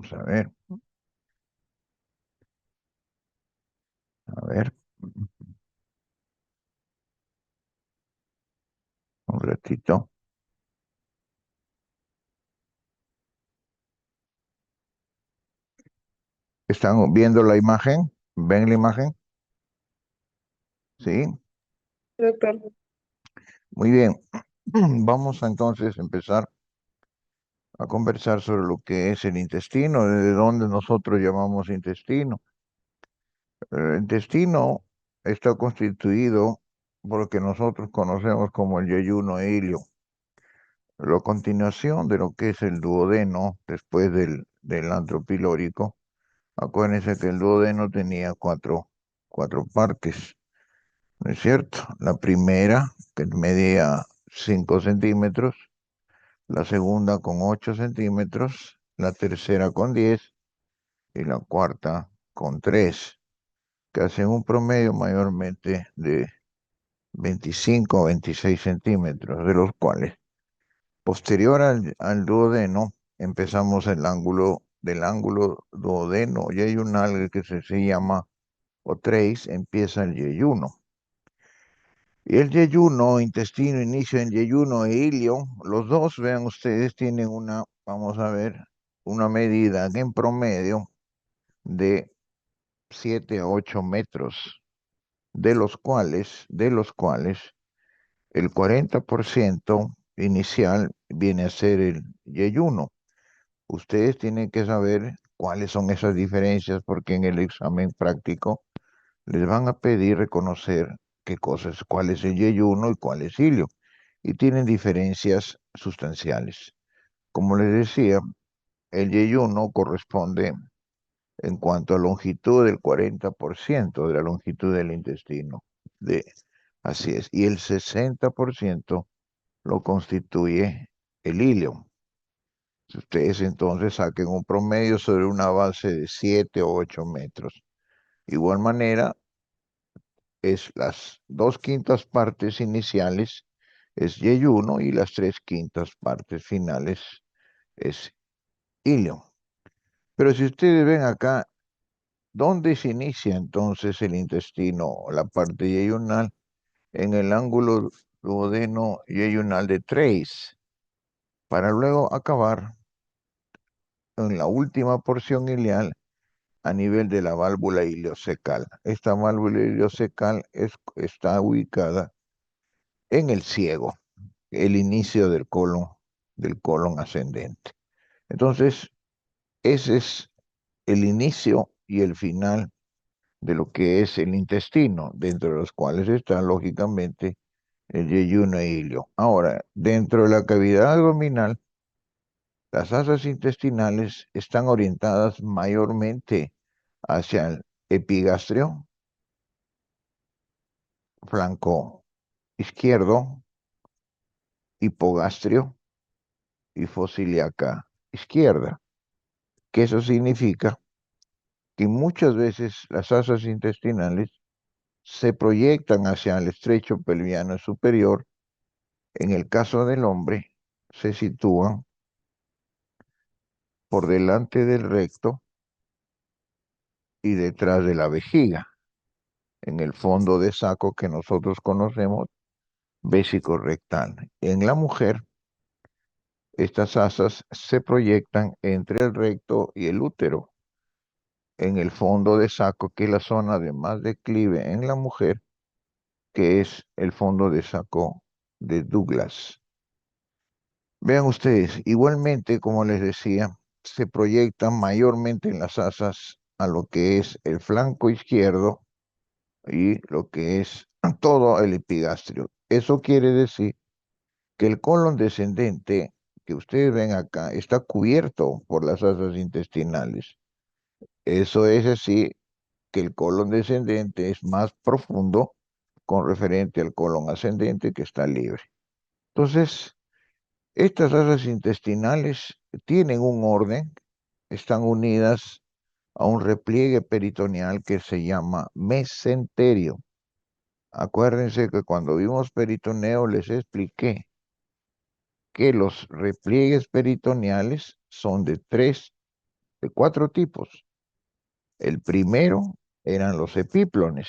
Vamos a ver, a ver, un ratito. ¿Están viendo la imagen? ¿Ven la imagen? Sí, Doctor, muy bien. Vamos a entonces empezar a conversar sobre lo que es el intestino, de dónde nosotros llamamos intestino. El intestino está constituido por lo que nosotros conocemos como el yeyuno e ilio. La continuación de lo que es el duodeno después del antro pilórico. Acuérdense que el duodeno tenía cuatro partes, ¿no es cierto? La primera, que medía 5 centímetros, la segunda con 8 centímetros, la tercera con 10 y la cuarta con 3, que hacen un promedio mayormente de 25 o 26 centímetros, de los cuales, posterior al duodeno, empezamos el ángulo del ángulo duodeno y hay un algo que se llama o trace, empieza el yeyuno. Y el yeyuno, intestino, inicio en yeyuno e ilio, los dos, vean ustedes, tienen una, vamos a ver, una medida en promedio de 7 a 8 metros, de los cuales el 40% inicial viene a ser el yeyuno. Ustedes tienen que saber cuáles son esas diferencias porque en el examen práctico les van a pedir reconocer qué cosas, cuál es el yeyuno y cuál es ilio, y tienen diferencias sustanciales. Como les decía, el yeyuno corresponde en cuanto a longitud del 40% de la longitud del intestino. De, así es. Y el 60% lo constituye el ilio. Si ustedes entonces saquen un promedio sobre una base de 7 o 8 metros. Igual manera, es las 2/5 partes iniciales es yeyuno y las 3/5 partes finales es ilio. Pero si ustedes ven acá, ¿dónde se inicia entonces el intestino o la parte yeyunal? En el ángulo duodeno yeyunal de Trace, para luego acabar en la última porción ileal a nivel de la válvula ileocecal. Esta válvula ileocecal está ubicada en el ciego, el inicio del colon ascendente. Entonces, ese es el inicio y el final de lo que es el intestino, dentro de los cuales está, lógicamente, el yeyuno e ilio. Ahora, dentro de la cavidad abdominal, las asas intestinales están orientadas mayormente hacia el epigastrio, flanco izquierdo, hipogastrio y fosiliaca izquierda, que eso significa que muchas veces las asas intestinales se proyectan hacia el estrecho pelviano superior. En el caso del hombre, se sitúan por delante del recto y detrás de la vejiga, en el fondo de saco que nosotros conocemos vesicorrectal. En la mujer, estas asas se proyectan entre el recto y el útero, en el fondo de saco, que es la zona de más declive en la mujer, que es el fondo de saco de Douglas. Vean ustedes, igualmente, como les decía, se proyectan mayormente en las asas a lo que es el flanco izquierdo y lo que es todo el epigastrio. Eso quiere decir que el colon descendente que ustedes ven acá está cubierto por las asas intestinales. Eso es así que el colon descendente es más profundo con referente al colon ascendente que está libre. Entonces, estas asas intestinales tienen un orden, están unidas a un repliegue peritoneal que se llama mesenterio. Acuérdense que cuando vimos peritoneo les expliqué que los repliegues peritoneales son de tres de 4 tipos. El primero eran los epíplones.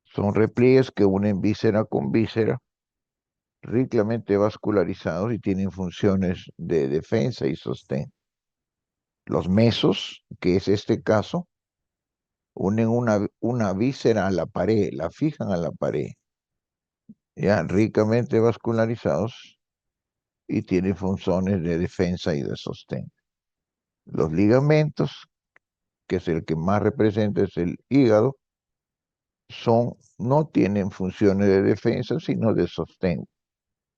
Son repliegues que unen víscera con víscera, ricamente vascularizados y tienen funciones de defensa y sostén. Los mesos, que es este caso, unen una víscera a la pared, la fijan a la pared, ya ricamente vascularizados y tienen funciones de defensa y de sostén. Los ligamentos, que es el que más representa, es el hígado, no tienen funciones de defensa, sino de sostén,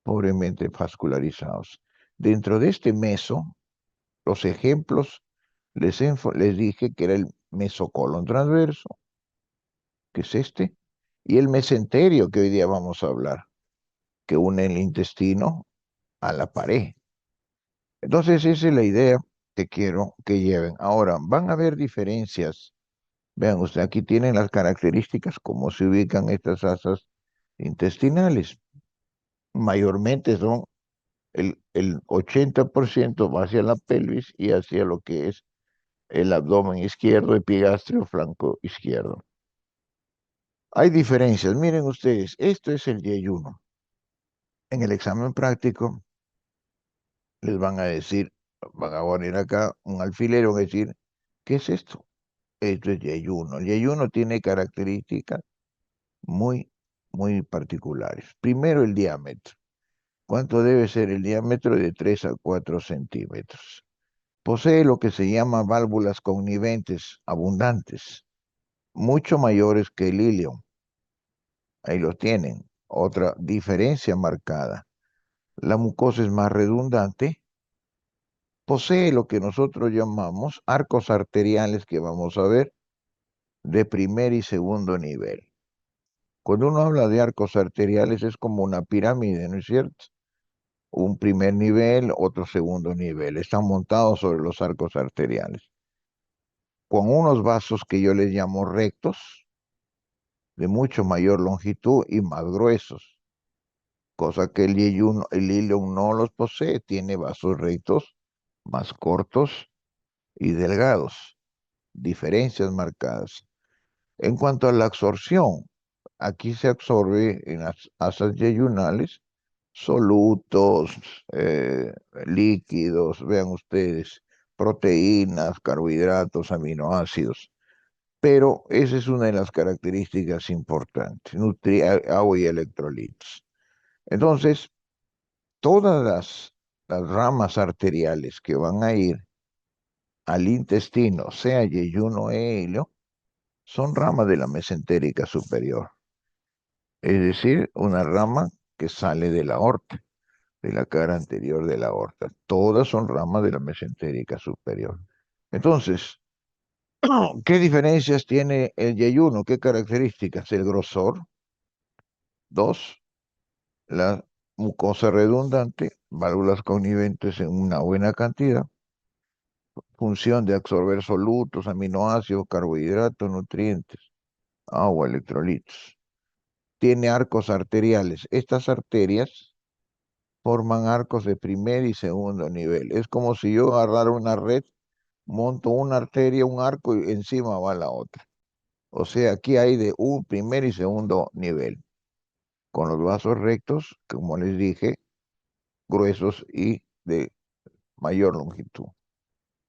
pobremente vascularizados. Dentro de este meso, los ejemplos, les dije que era el mesocolon transverso, que es este, y el mesenterio, que hoy día vamos a hablar, que une el intestino a la pared. Entonces, esa es la idea que quiero que lleven. Ahora, van a haber diferencias. Vean ustedes, aquí tienen las características, cómo se ubican estas asas intestinales. Mayormente son el 80% va hacia la pelvis y hacia lo que es el abdomen izquierdo, epigastrio, flanco izquierdo. Hay diferencias. Miren ustedes, esto es el yeyuno. En el examen práctico les van a decir, van a poner acá un alfiler y van a decir, ¿qué es esto? Esto es yeyuno. El yeyuno tiene características muy, muy particulares. Primero, el diámetro. ¿Cuánto debe ser el diámetro? De 3 a 4 centímetros. Posee lo que se llama válvulas conniventes abundantes, mucho mayores que el ilion. Ahí lo tienen. Otra diferencia marcada. La mucosa es más redundante. Posee lo que nosotros llamamos arcos arteriales, que vamos a ver, de primer y segundo nivel. Cuando uno habla de arcos arteriales es como una pirámide, ¿no es cierto? Un primer nivel, otro segundo nivel. Están montados sobre los arcos arteriales, con unos vasos que yo les llamo rectos, de mucho mayor longitud y más gruesos, cosa que el ilion no los posee, tiene vasos rectos más cortos y delgados, diferencias marcadas. En cuanto a la absorción, aquí se absorbe en las asas yeyunales solutos, líquidos, vean ustedes, proteínas, carbohidratos, aminoácidos. Pero esa es una de las características importantes, agua y electrolitos. Entonces, todas las ramas arteriales que van a ir al intestino, sea yeyuno e hilo, son ramas de la mesentérica superior. Es decir, una rama que sale de la aorta, de la cara anterior de la aorta. Todas son ramas de la mesentérica superior. Entonces, ¿qué diferencias tiene el yeyuno? ¿Qué características? El grosor. Dos, la mucosa redundante, válvulas conniventes en una buena cantidad, función de absorber solutos, aminoácidos, carbohidratos, nutrientes, agua, electrolitos. Tiene arcos arteriales. Estas arterias forman arcos de primer y segundo nivel. Es como si yo agarrara una red, monto una arteria, un arco y encima va la otra. O sea, aquí hay de un primer y segundo nivel, con los vasos rectos, como les dije, gruesos y de mayor longitud,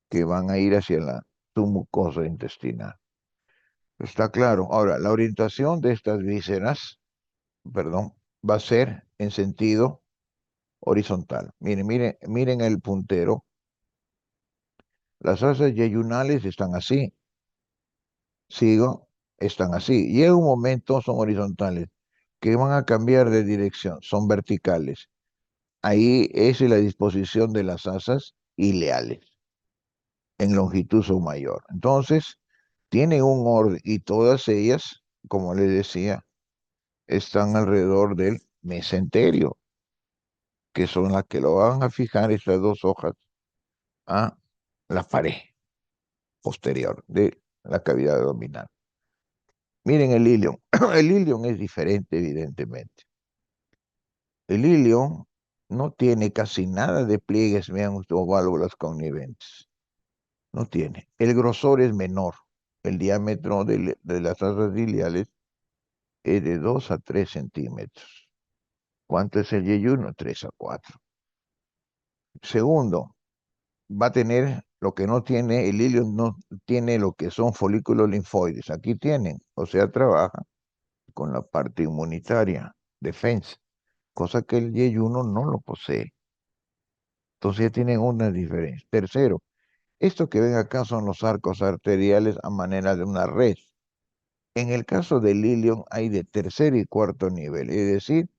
que van a ir hacia su mucosa intestinal. Está claro. Ahora, la orientación de estas vísceras, perdón, va a ser en sentido horizontal. Miren, miren, miren el puntero. Las asas yeyunales están así. Sigo, están así. Llega un momento, son horizontales, que van a cambiar de dirección, son verticales. Ahí es la disposición de las asas ileales. En longitud son mayor. Entonces, tienen un orden y todas ellas, como les decía, están alrededor del mesenterio, que son las que lo van a fijar estas dos hojas a la pared posterior de la cavidad abdominal. Miren el ilion. El ilion es diferente, evidentemente. El ilion no tiene casi nada de pliegues, vean ustedes, válvulas conniventes. No tiene. El grosor es menor. El diámetro de las asas ciliares es de 2 a 3 centímetros. ¿Cuánto es el yeyuno? 3 a 4. Segundo, va a tener lo que no tiene, el hilio no tiene lo que son folículos linfoides. Aquí tienen, o sea, trabaja con la parte inmunitaria, defensa, cosa que el yeyuno no lo posee. Entonces ya tienen una diferencia. Tercero, esto que ven acá son los arcos arteriales a manera de una red. En el caso del ilion hay de tercer y cuarto nivel, es decir,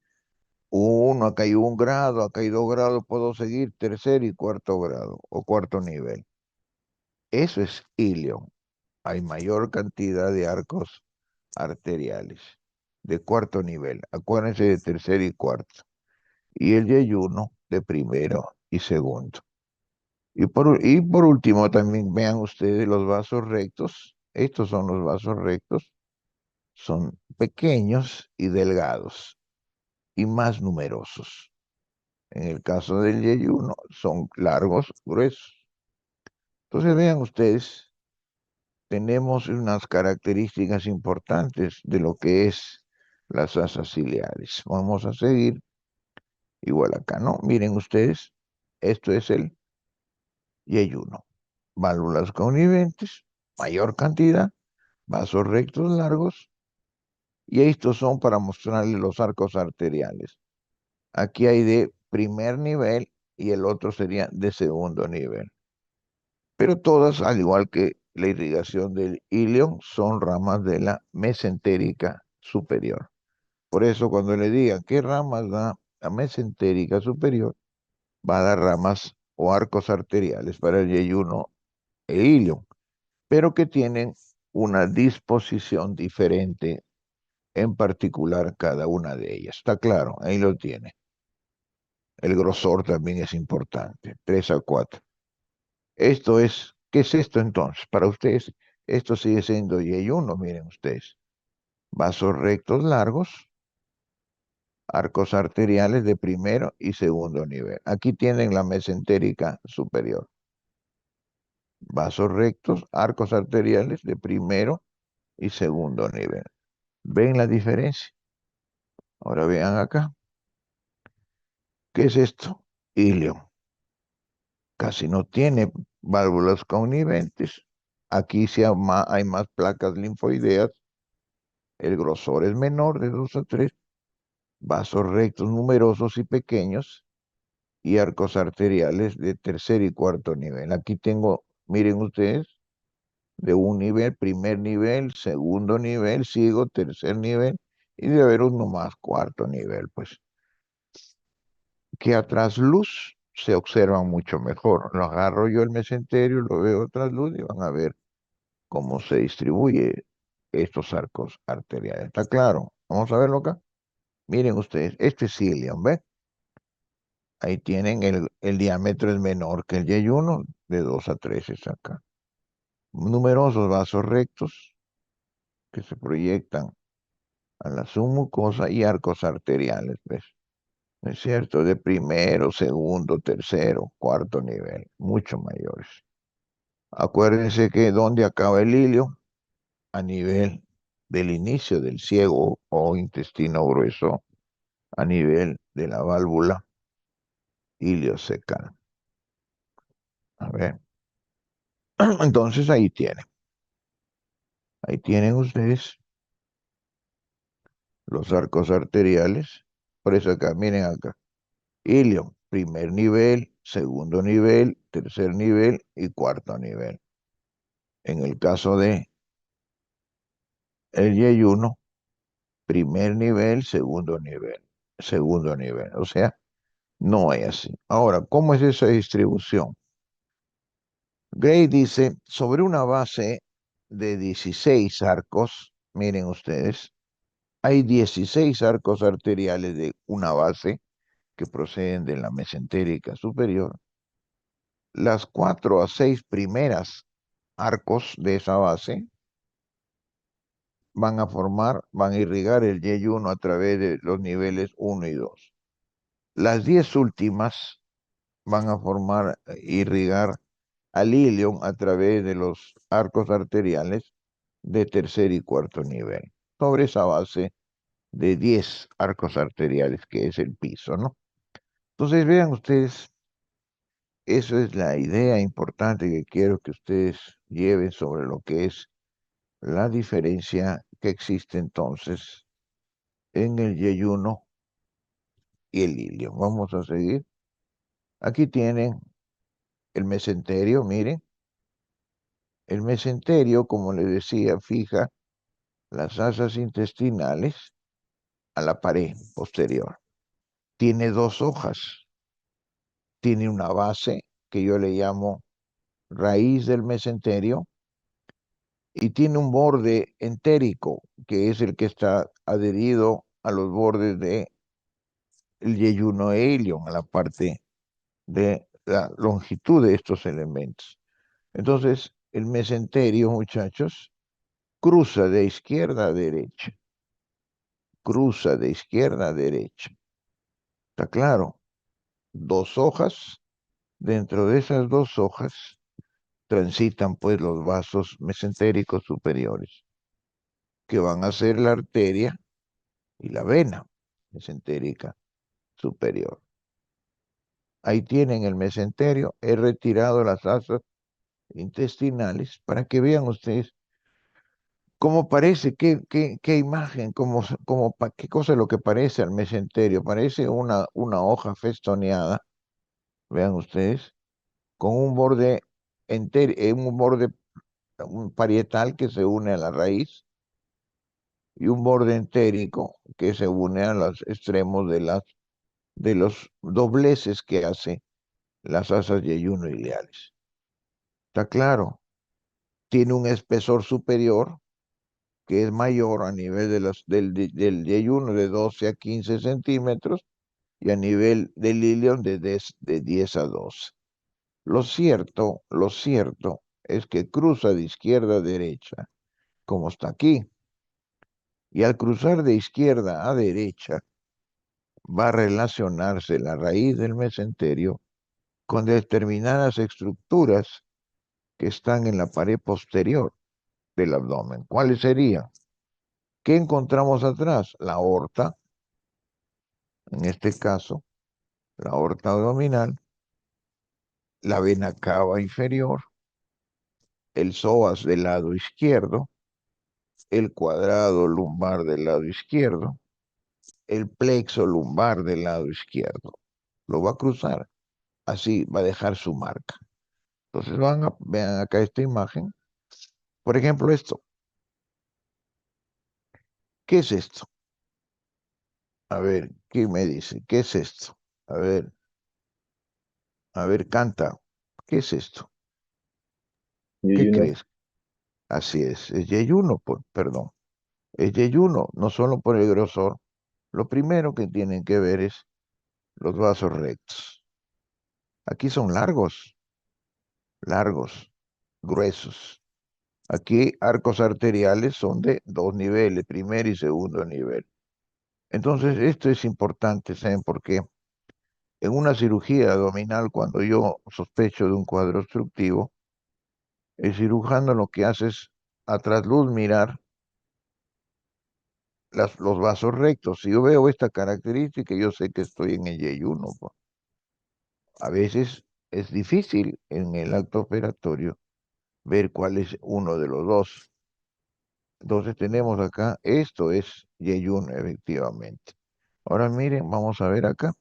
uno, acá hay 1 grado, acá hay 2 grados, puedo seguir tercer y cuarto grado o cuarto nivel. Eso es ilion. Hay mayor cantidad de arcos arteriales de cuarto nivel. Acuérdense de tercer y cuarto. Y el yeyuno de primero y segundo. Y por último, también vean ustedes los vasos rectos. Estos son los vasos rectos. Son pequeños y delgados y más numerosos. En el caso del yeyuno, son largos, gruesos. Entonces vean ustedes, tenemos unas características importantes de lo que es las asas ciliares. Vamos a seguir igual acá, ¿no? Miren ustedes, esto es el yeyuno. Válvulas conniventes, mayor cantidad, vasos rectos largos, y estos son para mostrarles los arcos arteriales. Aquí hay de primer nivel y el otro sería de segundo nivel. Pero todas, al igual que la irrigación del ilion, son ramas de la mesentérica superior. Por eso cuando le digan qué ramas da la mesentérica superior, va a dar ramas o arcos arteriales para el yeyuno e ilion, pero que tienen una disposición diferente en particular cada una de ellas. Está claro, ahí lo tiene. El grosor también es importante, 3 a 4. Esto es, ¿qué es esto entonces? Para ustedes, esto sigue siendo Y1, miren ustedes. Vasos rectos largos, arcos arteriales de primero y segundo nivel. Aquí tienen la mesentérica superior. Vasos rectos, arcos arteriales de primero y segundo nivel. ¿Ven la diferencia? Ahora vean acá. ¿Qué es esto? Ilio. Casi no tiene válvulas conniventes. Aquí sí hay más placas linfoideas. El grosor es menor de 2 a 3. Vasos rectos numerosos y pequeños y arcos arteriales de tercer y cuarto nivel. Aquí tengo, miren ustedes, de un nivel, primer nivel, segundo nivel, sigo, tercer nivel, y debe haber uno más, cuarto nivel, pues, que a trasluz se observan mucho mejor. Lo agarro yo el mesenterio, lo veo a trasluz y van a ver cómo se distribuye estos arcos arteriales. ¿Está claro? Vamos a verlo acá. Miren ustedes, este es cilium, ¿ven? Ahí tienen el diámetro es menor que el yeyuno, de 2 a 3 es acá. Numerosos vasos rectos que se proyectan a la submucosa y arcos arteriales, ¿ves? ¿No es cierto? De primero, segundo, tercero, cuarto nivel, mucho mayores. Acuérdense que donde acaba el hilio, a nivel del inicio del ciego o intestino grueso, a nivel de la válvula iliocecal. A ver, entonces ahí tienen ustedes los arcos arteriales. Por eso acá, miren acá. Ilio, primer nivel, segundo nivel, tercer nivel y cuarto nivel. En el caso de el yeyuno, primer nivel, segundo nivel. O sea, no es así. Ahora, ¿cómo es esa distribución? Gray dice, sobre una base de 16 arcos, miren ustedes, hay 16 arcos arteriales de una base que proceden de la mesentérica superior. Las 4 a 6 primeras arcos de esa base van a irrigar el yeyuno a través de los niveles 1 y 2. Las 10 últimas van a irrigar al ilion a través de los arcos arteriales de tercer y cuarto nivel, sobre esa base de 10 arcos arteriales que es el piso, ¿no? Entonces vean ustedes, eso es la idea importante que quiero que ustedes lleven sobre lo que es la diferencia que existe entonces en el yeyuno y el ilion. Vamos a seguir. Aquí tienen el mesenterio, miren. El mesenterio, como les decía, fija las asas intestinales a la pared posterior. Tiene dos hojas. Tiene una base que yo le llamo raíz del mesenterio y tiene un borde entérico, que es el que está adherido a los bordes del yeyuno e ilion, a la parte de la longitud de estos elementos. Entonces, el mesenterio, muchachos, cruza de izquierda a derecha, cruza de izquierda a derecha. ¿Está claro? Dos hojas, dentro de esas dos hojas transitan pues los vasos mesentéricos superiores, que van a ser la arteria y la vena mesentérica superior. Ahí tienen el mesenterio, he retirado las asas intestinales para que vean ustedes cómo parece, qué imagen, qué cosa es lo que parece al mesenterio. Parece una hoja festoneada, vean ustedes, con un borde un borde un parietal que se une a la raíz y un borde entérico que se une a los extremos de los dobleces que hace las asas yeyuno-iliares. ¿Está claro? Tiene un espesor superior que es mayor a nivel del yeyuno de 12 a 15 centímetros y a nivel del ilion de 10 a 12. Lo cierto es que cruza de izquierda a derecha, como está aquí, y al cruzar de izquierda a derecha va a relacionarse la raíz del mesenterio con determinadas estructuras que están en la pared posterior del abdomen. ¿Cuáles serían? ¿Qué encontramos atrás? La aorta, en este caso, la aorta abdominal, la vena cava inferior, el psoas del lado izquierdo, el cuadrado lumbar del lado izquierdo, el plexo lumbar del lado izquierdo. Lo va a cruzar, así va a dejar su marca. Entonces vean acá esta imagen. Por ejemplo, esto. ¿Qué es esto? A ver, ¿qué me dice? ¿Qué es esto? A ver, canta. ¿Qué es esto? ¿Qué Yuyuno. crees? Así es yeyuno, perdón. Es yeyuno, no solo por el grosor. Lo primero que tienen que ver es los vasos rectos. Aquí son largos, largos, gruesos. Aquí arcos arteriales son de dos niveles, primer y segundo nivel. Entonces, esto es importante, ¿saben por qué? En una cirugía abdominal, cuando yo sospecho de un cuadro obstructivo, el cirujano lo que hace es a trasluz mirar los vasos rectos. Si yo veo esta característica, yo sé que estoy en el yeyuno, pues. A veces es difícil en el acto operatorio ver cuál es uno de los dos. Entonces tenemos acá, esto es yeyuno, efectivamente. Ahora miren, vamos a ver acá.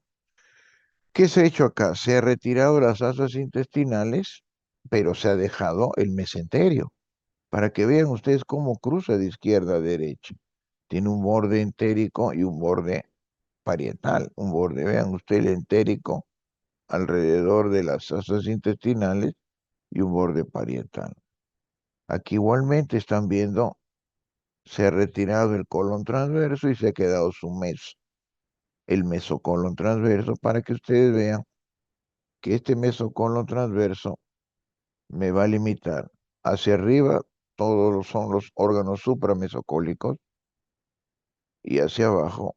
¿Qué se ha hecho acá? Se ha retirado las asas intestinales, pero se ha dejado el mesenterio, para que vean ustedes cómo cruza de izquierda a derecha. Tiene un borde entérico y un borde parietal. Un borde, vean ustedes el entérico alrededor de las asas intestinales y un borde parietal. Aquí igualmente están viendo, se ha retirado el colon transverso y se ha quedado su meso, el mesocolon transverso, para que ustedes vean que este mesocolon transverso me va a limitar hacia arriba, todos son los órganos supramesocólicos, y hacia abajo,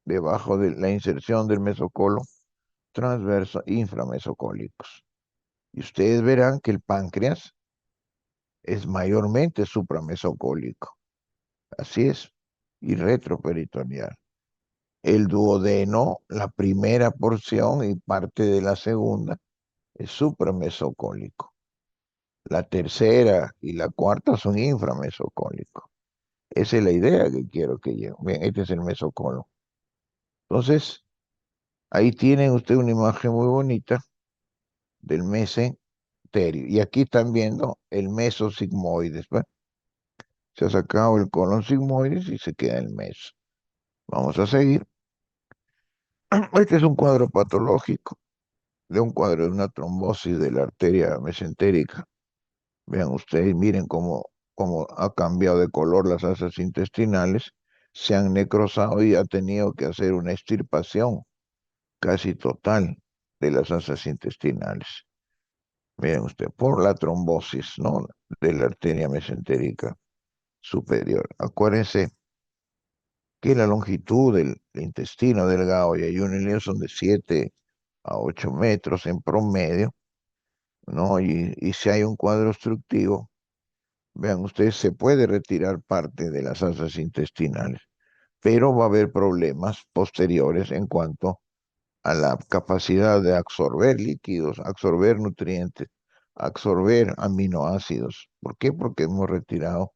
debajo de la inserción del mesocolon transverso, inframesocólicos. Y ustedes verán que el páncreas es mayormente supramesocólico. Así es. Y retroperitoneal. El duodeno, la primera porción y parte de la segunda, es supramesocólico. La tercera y la cuarta son inframesocólicos. Esa es la idea que quiero que lleven. Bien, este es el mesocolon. Entonces, ahí tienen ustedes una imagen muy bonita del mesenterio. Y aquí están viendo el mesosigmoides. ¿Ve? Se ha sacado el colon sigmoides y se queda el meso. Vamos a seguir. Este es un cuadro patológico de un cuadro de una trombosis de la arteria mesentérica. Vean ustedes, miren cómo ha cambiado de color las asas intestinales, se han necrosado y ha tenido que hacer una extirpación casi total de las asas intestinales. Miren usted, por la trombosis, ¿no? De la arteria mesentérica superior. Acuérdense que la longitud del intestino delgado y ayuno son de 7 a 8 metros en promedio, ¿no? Y si hay un cuadro obstructivo, vean ustedes, se puede retirar parte de las asas intestinales, pero va a haber problemas posteriores en cuanto a la capacidad de absorber líquidos, absorber nutrientes, absorber aminoácidos. ¿Por qué? Porque hemos retirado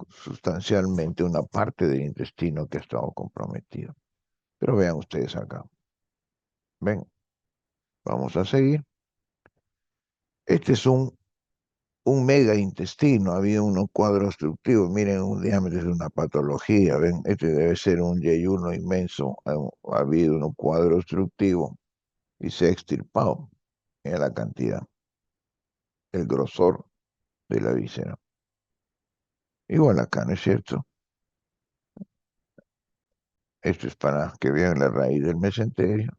sustancialmente una parte del intestino que ha estado comprometido. Pero vean ustedes acá. Ven, vamos a seguir. Este es un mega intestino, había unos cuadros obstructivos, miren un diámetro de una patología, ven, este debe ser un yeyuno inmenso, ha habido un cuadro obstructivo y se ha extirpado en la cantidad, el grosor de la víscera. Igual acá, ¿no es cierto? Esto es para que vean la raíz del mesenterio,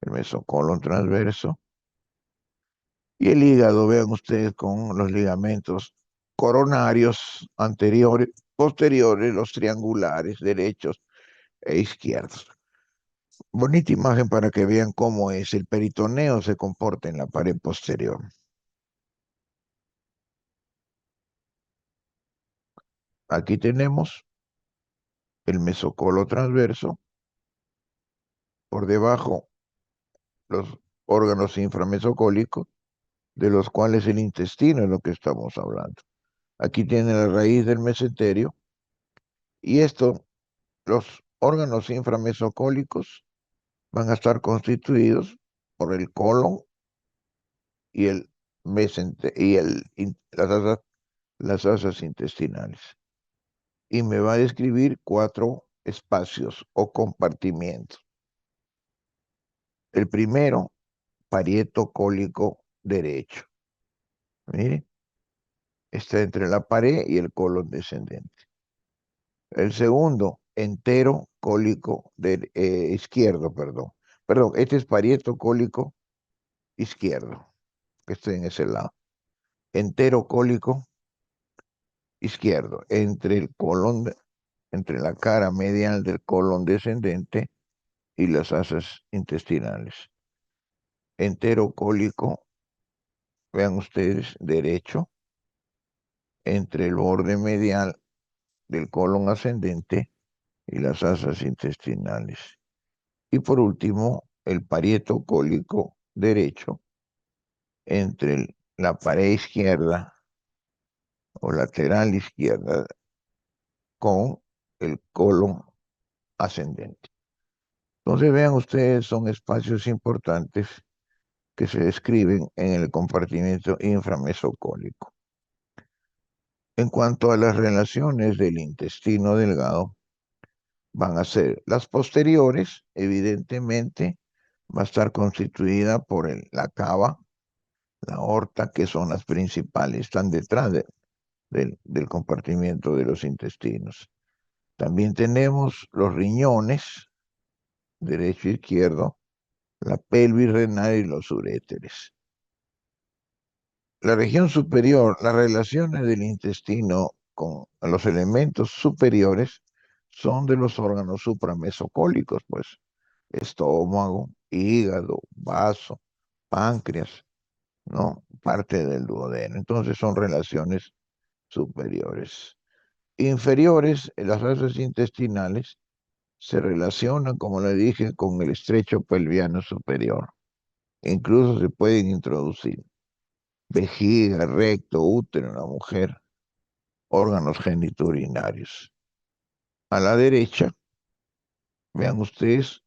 el mesocolon transverso, y el hígado, vean ustedes con los ligamentos coronarios anteriores, posteriores, los triangulares, derechos e izquierdos. Bonita imagen para que vean cómo es el peritoneo se comporta en la pared posterior. Aquí tenemos el mesocolo transverso, por debajo los órganos inframesocólicos, de los cuales el intestino es lo que estamos hablando. Aquí tiene la raíz del mesenterio y esto, los órganos inframesocólicos van a estar constituidos por el colon y el las asas intestinales. Y me va a describir 4 espacios o compartimientos. El primero, parieto cólico derecho. Mire, está entre la pared y el colon descendente. El segundo, entero cólico izquierdo, perdón. Perdón, este es parieto cólico izquierdo, que está en ese lado. Entero cólico izquierdo, entre el colon, entre la cara medial del colon descendente y las asas intestinales. Entero cólico, vean ustedes, derecho, entre el borde medial del colon ascendente y las asas intestinales. Y por último, el parieto cólico derecho, entre la pared izquierda o lateral izquierda con el colon ascendente. Entonces, vean ustedes, son espacios importantes que se describen en el compartimiento inframesocólico. En cuanto a las relaciones del intestino delgado, van a ser las posteriores, evidentemente, va a estar constituida por la cava, la aorta, que son las principales, están detrás del compartimiento de los intestinos. También tenemos los riñones, derecho e izquierdo, la pelvis renal y los uréteres. La región superior, las relaciones del intestino con los elementos superiores son de los órganos supramesocólicos, pues estómago, hígado, vaso, páncreas, ¿no? Parte del duodeno. Entonces son relaciones superiores. Inferiores, las heces intestinales se relacionan, como le dije, con el estrecho pelviano superior. Incluso se pueden introducir vejiga, recto, útero en la mujer, órganos genitourinarios. A la derecha, vean ustedes,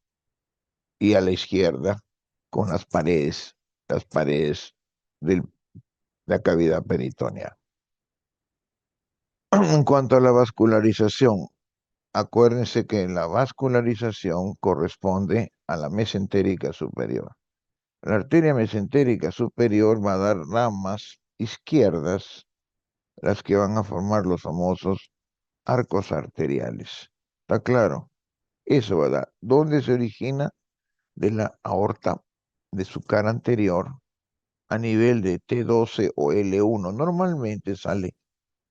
y a la izquierda, con las paredes de la cavidad peritoneal. En cuanto a la vascularización, acuérdense que la vascularización corresponde a la mesentérica superior. La arteria mesentérica superior va a dar ramas izquierdas, las que van a formar los famosos arcos arteriales. ¿Está claro? Eso va a dar. ¿Dónde se origina? De la aorta de su cara anterior a nivel de T12 o L1. Normalmente sale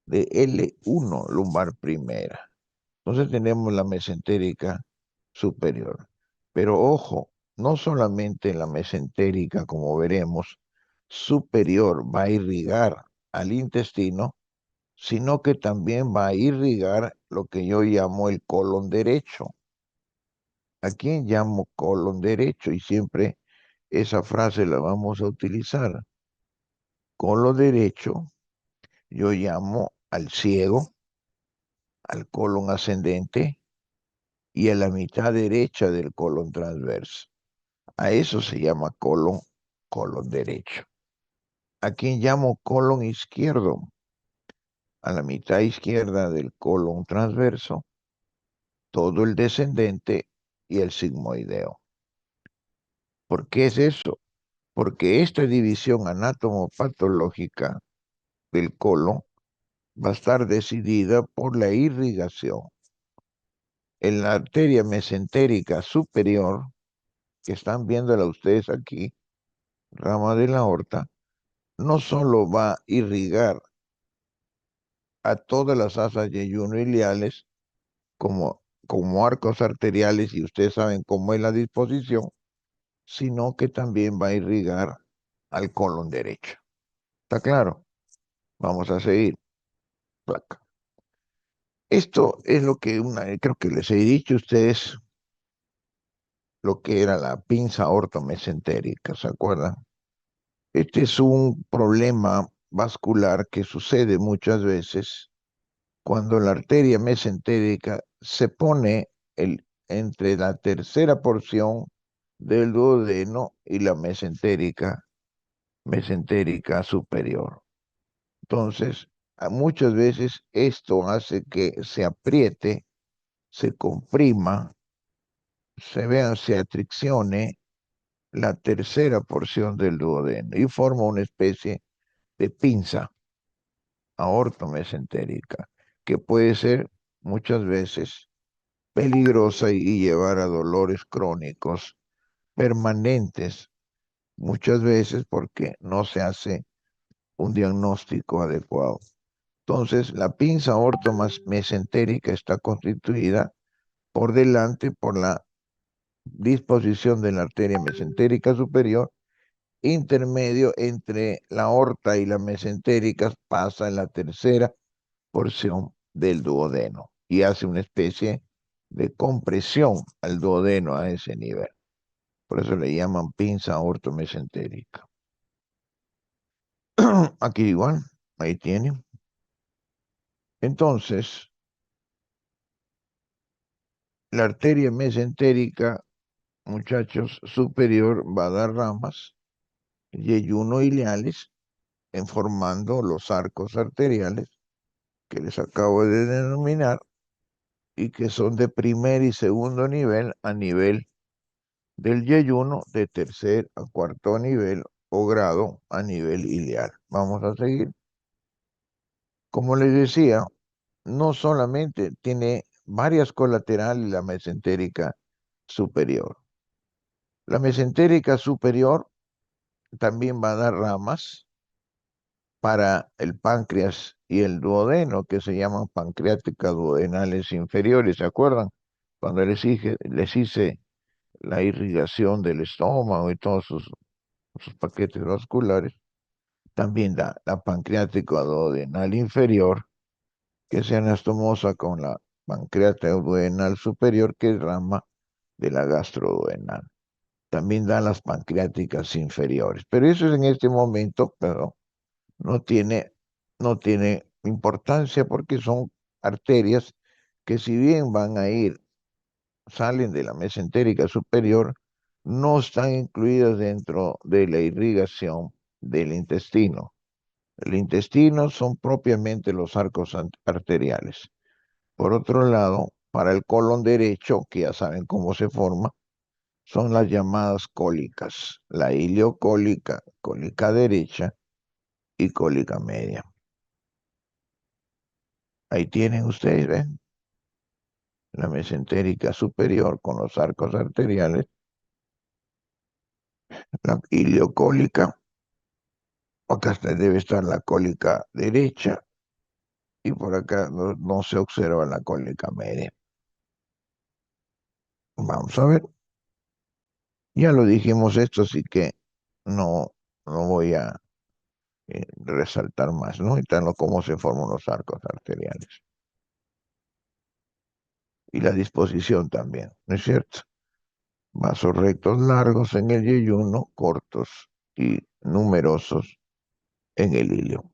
de L1 lumbar primera. Entonces tenemos la mesentérica superior. Pero ojo, no solamente la mesentérica, como veremos, superior va a irrigar al intestino, sino que también va a irrigar lo que yo llamo el colon derecho. ¿A quién llamo colon derecho? Y siempre esa frase la vamos a utilizar. Colon derecho, yo llamo al ciego, al colon ascendente y a la mitad derecha del colon transverso. A eso se llama colon derecho. ¿A quién llamo colon izquierdo? A la mitad izquierda del colon transverso, todo el descendente y el sigmoideo. ¿Por qué es eso? Porque esta división anatomopatológica del colon va a estar decidida por la irrigación. En la arteria mesentérica superior, que están viéndola ustedes aquí, rama de la aorta, no solo va a irrigar a todas las asas yeyunoiliales como arcos arteriales, y ustedes saben cómo es la disposición, sino que también va a irrigar al colon derecho. ¿Está claro? Vamos a seguir. Placa. Esto es lo que creo que les he dicho a ustedes lo que era la pinza ortomesentérica, ¿se acuerdan? Este es un problema vascular que sucede muchas veces cuando la arteria mesentérica se pone entre la tercera porción del duodeno y la mesentérica superior. Entonces, muchas veces esto hace que se apriete, se comprima, se atriccione la tercera porción del duodeno y forma una especie de pinza aortomesentérica que puede ser muchas veces peligrosa y llevar a dolores crónicos permanentes, muchas veces porque no se hace un diagnóstico adecuado. Entonces, la pinza ortomesentérica está constituida por delante por la disposición de la arteria mesentérica superior, intermedio entre la aorta y la mesentérica pasa en la tercera porción del duodeno y hace una especie de compresión al duodeno a ese nivel. Por eso le llaman pinza ortomesentérica. Aquí igual, ahí tiene. Entonces, la arteria mesentérica, muchachos, superior va a dar ramas yeyunoileales en formando los arcos arteriales que les acabo de denominar y que son de primer y segundo nivel a nivel del yeyuno, de tercer a cuarto nivel o grado a nivel ileal. Vamos a seguir. Como les decía, no solamente tiene varias colaterales la mesentérica superior. La mesentérica superior también va a dar ramas para el páncreas y el duodeno, que se llaman pancreáticas duodenales inferiores, ¿se acuerdan? Cuando les hice la irrigación del estómago y todos sus paquetes vasculares. También da la pancreático duodenal inferior, que se anastomosa con la pancreático duodenal superior, que es rama de la gastroduodenal. También da las pancreáticas inferiores. Pero eso es en este momento, pero no tiene, no tiene importancia porque son arterias que si bien van a ir, salen de la mesentérica superior, no están incluidas dentro de la irrigación del intestino. El intestino son propiamente los arcos arteriales. Por otro lado, para el colon derecho, que ya saben cómo se forma, son las llamadas cólicas, la ileocólica, cólica derecha y cólica media. Ahí tienen ustedes, ¿ven? La mesentérica superior con los arcos arteriales, la ileocólica, acá debe estar la cólica derecha y por acá no se observa la cólica media. Vamos a ver, ya lo dijimos esto, así que no, no voy a resaltar más, ¿no? Y tal cómo se forman los arcos arteriales. Y la disposición también, ¿no es cierto? Vasos rectos largos en el yeyuno, cortos y numerosos en el ilio.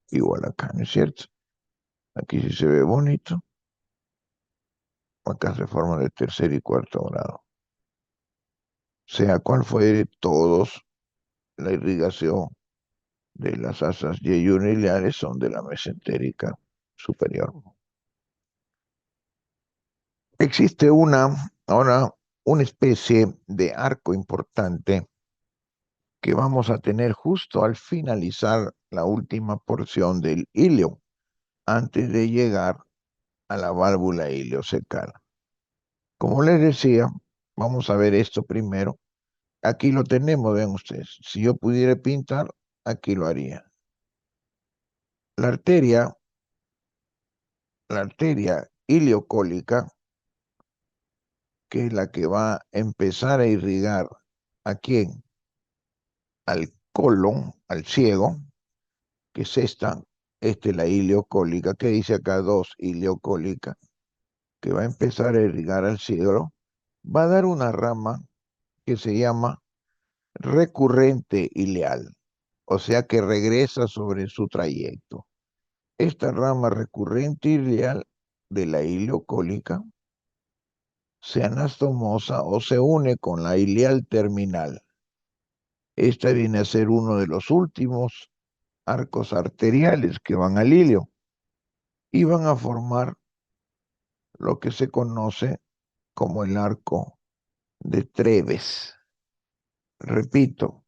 Igual acá, ¿no es cierto? Aquí sí se ve bonito. Acá se forman de tercer y cuarto grado. Sea cual fuere, todos la irrigación de las asas yeyuniliares son de la mesentérica superior. Existe ahora, una especie de arco importante que vamos a tener justo al finalizar la última porción del ilio, antes de llegar a la válvula ileocecal. Como les decía, vamos a ver esto primero. Aquí lo tenemos, ven ustedes. Si yo pudiera pintar, aquí lo haría. La arteria, la arteria ileocólica, que es la que va a empezar a irrigar a quién, al colon, al ciego, que es esta es la ileocólica, que dice acá 2 ileocólica, que va a empezar a irrigar al ciego, va a dar una rama que se llama recurrente ileal, o sea que regresa sobre su trayecto. Esta rama recurrente ileal de la ileocólica se anastomosa o se une con la ileal terminal. Esta viene a ser uno de los últimos arcos arteriales que van al ilio y van a formar lo que se conoce como el arco de Treves. Repito,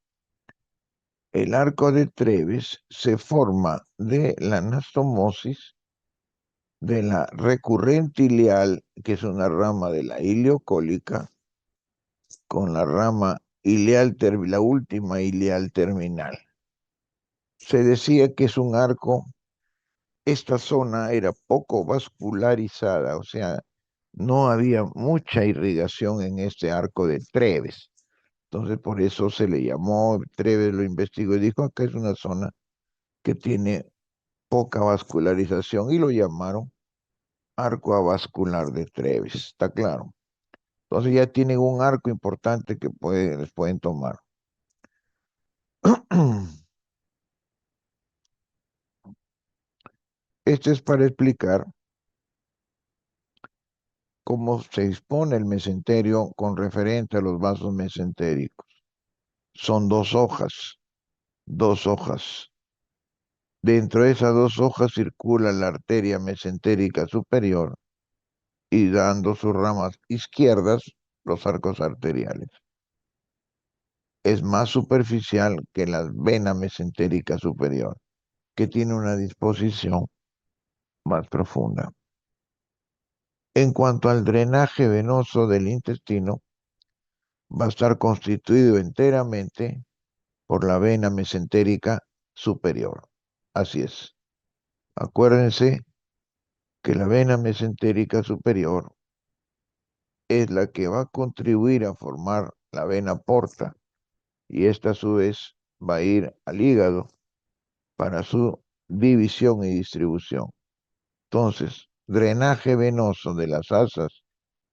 el arco de Treves se forma de la anastomosis de la recurrente ileal, que es una rama de la ileocólica, con la rama ileal, la última ileal terminal. Se decía que es un arco, esta zona era poco vascularizada, o sea, no había mucha irrigación en este arco de Treves. Entonces, por eso se le llamó, Treves lo investigó y dijo, acá es una zona que tiene poca vascularización y lo llamaron arco avascular de Treves, ¿está claro? Entonces ya tienen un arco importante que les pueden tomar. Este es para explicar cómo se dispone el mesenterio con referente a los vasos mesentéricos. Son dos hojas, dos hojas. Dentro de esas dos hojas circula la arteria mesentérica superior y dando sus ramas izquierdas los arcos arteriales. Es más superficial que la vena mesentérica superior, que tiene una disposición más profunda. En cuanto al drenaje venoso del intestino, va a estar constituido enteramente por la vena mesentérica superior. Así es. Acuérdense que la vena mesentérica superior es la que va a contribuir a formar la vena porta y esta a su vez va a ir al hígado para su división y distribución. Entonces, drenaje venoso de las asas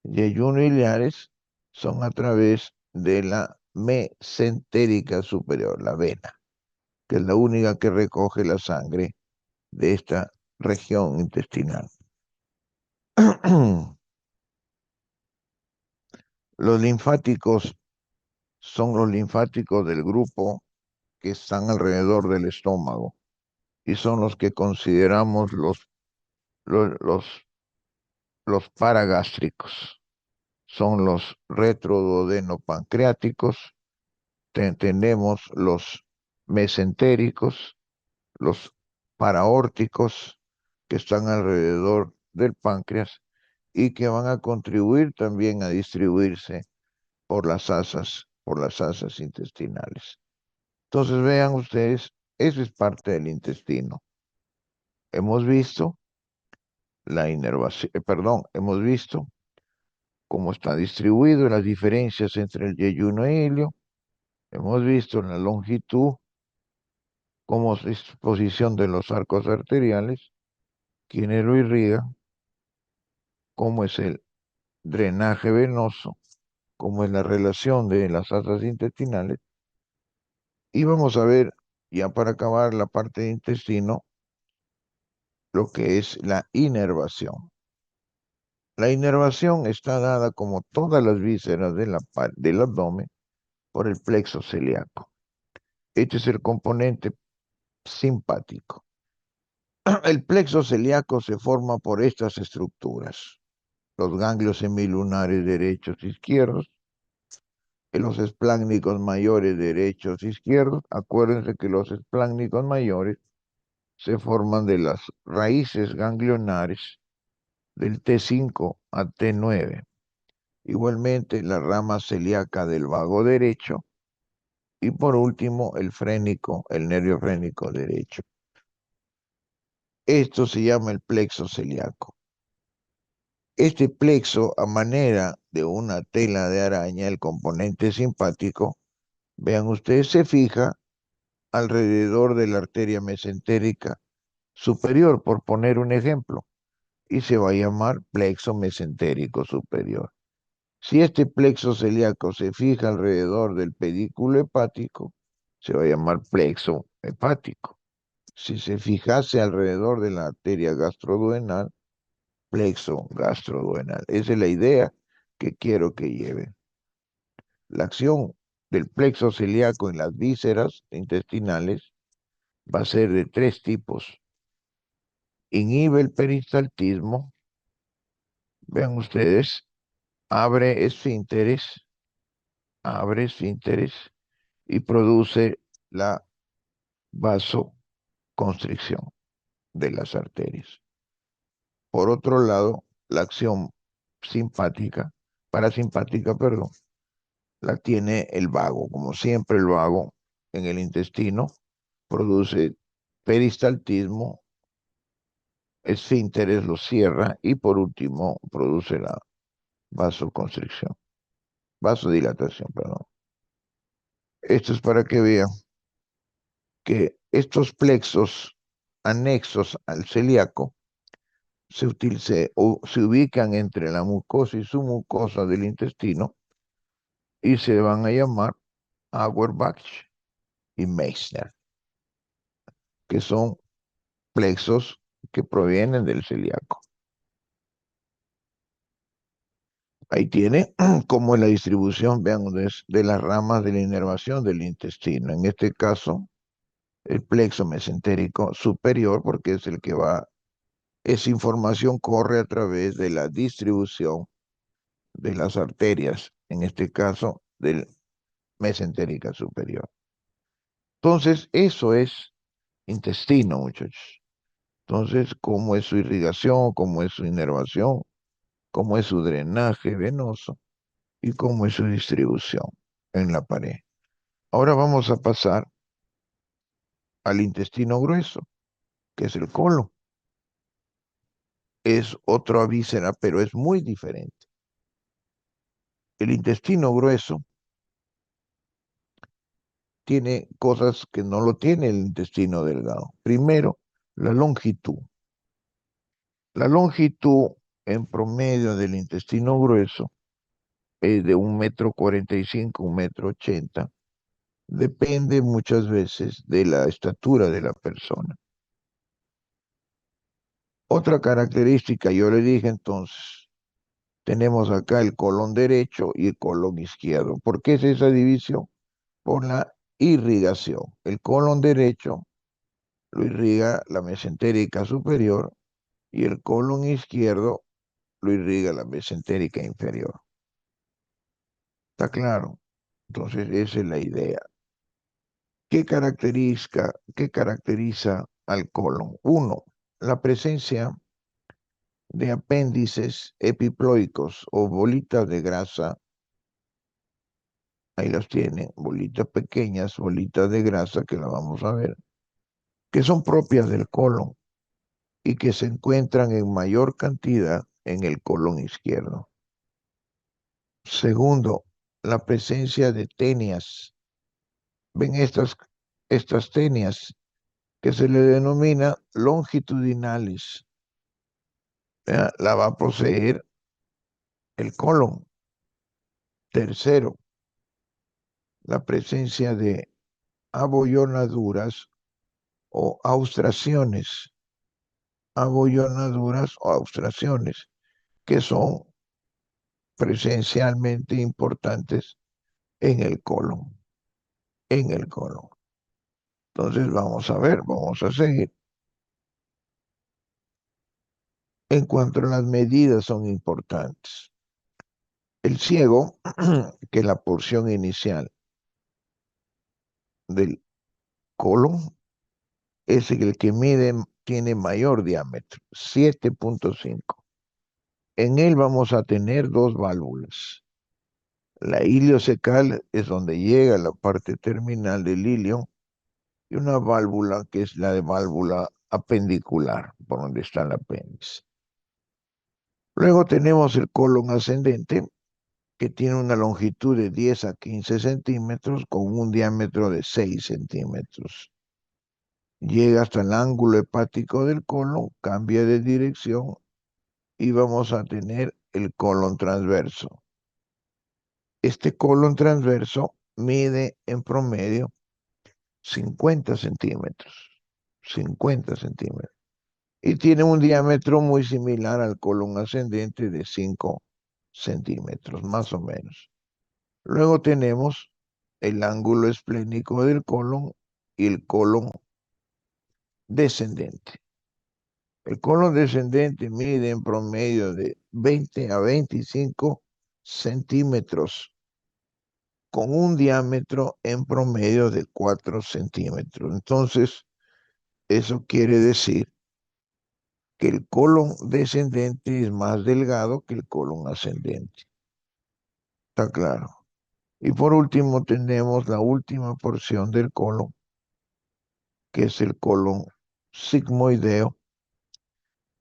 yeyuno-iliares son a través de la mesentérica superior, la vena, que es la única que recoge la sangre de esta región intestinal. Los linfáticos son los linfáticos del grupo que están alrededor del estómago y son los que consideramos los, los, los paragástricos. Son los retroduodenopancreáticos, tenemos los mesentéricos, los paraórticos que están alrededor del páncreas y que van a contribuir también a distribuirse por las asas intestinales. Entonces vean ustedes, eso es parte del intestino. Hemos visto la inervación, perdón, hemos visto cómo está distribuido, las diferencias entre el yeyuno e ilio. Hemos visto en la longitud cómo es disposición de los arcos arteriales, quiénes lo irrigan, cómo es el drenaje venoso, cómo es la relación de las asas intestinales. Y vamos a ver, ya para acabar la parte de intestino, lo que es la inervación. La inervación está dada como todas las vísceras del abdomen por el plexo celíaco. Este es el componente simpático. El plexo celíaco se forma por estas estructuras: los ganglios semilunares derechos e izquierdos, los espláncnicos mayores derechos e izquierdos. Acuérdense que los espláncnicos mayores se forman de las raíces ganglionares del T5 a T9. Igualmente la rama celíaca del vago derecho y por último el nervio frénico derecho. Esto se llama el plexo celíaco. Este plexo, a manera de una tela de araña, el componente simpático, vean ustedes, se fija alrededor de la arteria mesentérica superior, por poner un ejemplo, y se va a llamar plexo mesentérico superior. Si este plexo celíaco se fija alrededor del pedículo hepático, se va a llamar plexo hepático. Si se fijase alrededor de la arteria gastroduodenal, plexo gastroduodenal. Esa es la idea que quiero que lleven. La acción del plexo celíaco en las vísceras intestinales va a ser de tres tipos. Inhibe el peristaltismo, vean ustedes, abre esfínteres y produce la vasoconstricción de las arterias. Por otro lado, la acción parasimpática, perdón, la tiene el vago. Como siempre, el vago en el intestino produce peristaltismo, esfínteres los cierra y por último produce la vasoconstricción, vasodilatación, perdón. Esto es para que vean que estos plexos anexos al celíaco se ubican entre la mucosa y submucosa del intestino y se van a llamar Auerbach y Meissner, que son plexos que provienen del celíaco. Ahí tiene cómo es la distribución, vean, de las ramas de la inervación del intestino. En este caso, el plexo mesentérico superior, porque es el que va, esa información corre a través de la distribución de las arterias, en este caso del mesentérica superior. Entonces, eso es intestino, muchachos. Entonces, cómo es su irrigación, cómo es su inervación, cómo es su drenaje venoso y cómo es su distribución en la pared. Ahora vamos a pasar al intestino grueso, que es el colon. Es otra víscera, pero es muy diferente. El intestino grueso tiene cosas que no lo tiene el intestino delgado. Primero, la longitud. La longitud en promedio del intestino grueso es de 1,45 m, 1,80 m. Depende muchas veces de la estatura de la persona. Otra característica, yo le dije entonces, tenemos acá el colon derecho y el colon izquierdo. ¿Por qué es esa división? Por la irrigación. El colon derecho lo irriga la mesentérica superior y el colon izquierdo lo irriga la mesentérica inferior. ¿Está claro? Entonces, esa es la idea. ¿Qué caracteriza al colon? Uno, la presencia de apéndices epiploicos o bolitas de grasa. Ahí las tienen, bolitas pequeñas, bolitas de grasa que la vamos a ver, que son propias del colon y que se encuentran en mayor cantidad en el colon izquierdo. Segundo, la presencia de tenias. ¿Ven estas tenias que se le denomina longitudinales? La va a poseer el colon. Tercero, la presencia de abollonaduras o austraciones. Abollonaduras o austraciones, que son presencialmente importantes en el colon. En el colon. Entonces vamos a ver, vamos a seguir. En cuanto a las medidas son importantes. El ciego, que es la porción inicial del colon, es el que tiene mayor diámetro, 7,5. En él vamos a tener dos válvulas. La iliocecal es donde llega la parte terminal del ilio y una válvula que es la de válvula apendicular, por donde está el apéndice. Luego tenemos el colon ascendente, que tiene una longitud de 10 a 15 centímetros con un diámetro de 6 centímetros. Llega hasta el ángulo hepático del colon, cambia de dirección y vamos a tener el colon transverso. Este colon transverso mide en promedio 50 centímetros. 50 centímetros. Y tiene un diámetro muy similar al colon ascendente de 5 centímetros, más o menos. Luego tenemos el ángulo esplénico del colon y el colon descendente. El colon descendente mide en promedio de 20 a 25 centímetros, con un diámetro en promedio de 4 centímetros. Entonces, eso quiere decir que el colon descendente es más delgado que el colon ascendente. Está claro. Y por último tenemos la última porción del colon, que es el colon sigmoideo,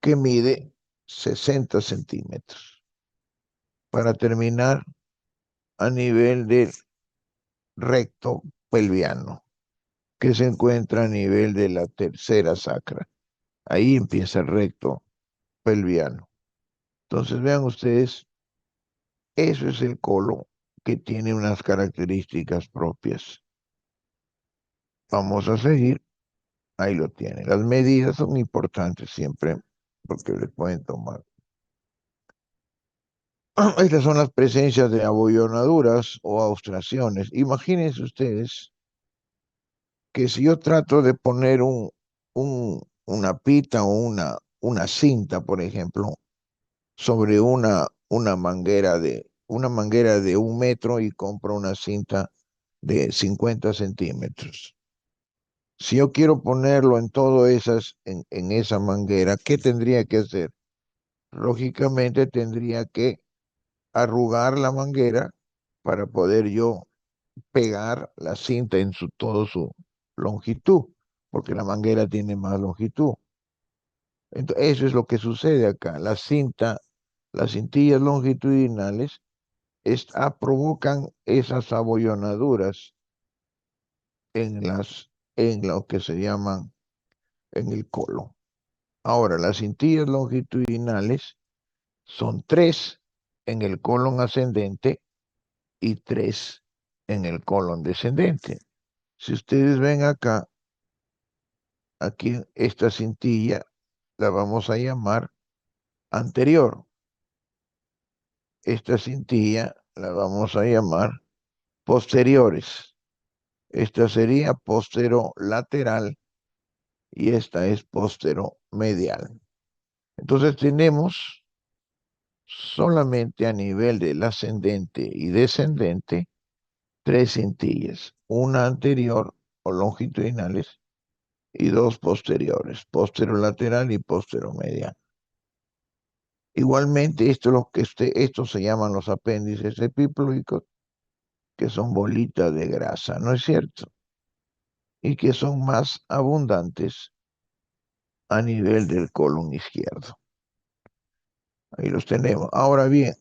que mide 60 centímetros. Para terminar, a nivel del recto pelviano, que se encuentra a nivel de la tercera sacra. Ahí empieza el recto pelviano. Entonces vean ustedes, eso es el colon que tiene unas características propias. Vamos a seguir. Ahí lo tienen. Las medidas son importantes siempre porque le pueden tomar. Estas son las presencias de abollonaduras o austraciones. Imagínense ustedes que si yo trato de poner una pita o una cinta, por ejemplo, sobre una manguera de 1 metro y compro una cinta de 50 centímetros. Si yo quiero ponerlo en esa manguera, ¿qué tendría que hacer? Lógicamente tendría que arrugar la manguera para poder yo pegar la cinta en toda su longitud, porque la manguera tiene más longitud. Entonces, eso es lo que sucede acá. Las cintillas longitudinales provocan esas abollonaduras en lo que se llaman en el colon. Ahora, las cintillas longitudinales son tres en el colon ascendente y tres en el colon descendente. Si ustedes ven acá, aquí esta cintilla la vamos a llamar anterior. Esta cintilla la vamos a llamar posteriores. Esta sería posterolateral y esta es posteromedial. Entonces tenemos solamente a nivel del ascendente y descendente tres cintillas, una anterior o longitudinales y dos posteriores, posterolateral y posteromedial. Igualmente, estos se llaman los apéndices epiploicos, que son bolitas de grasa, ¿no es cierto? Y que son más abundantes a nivel del colon izquierdo. Ahí los tenemos. Ahora bien,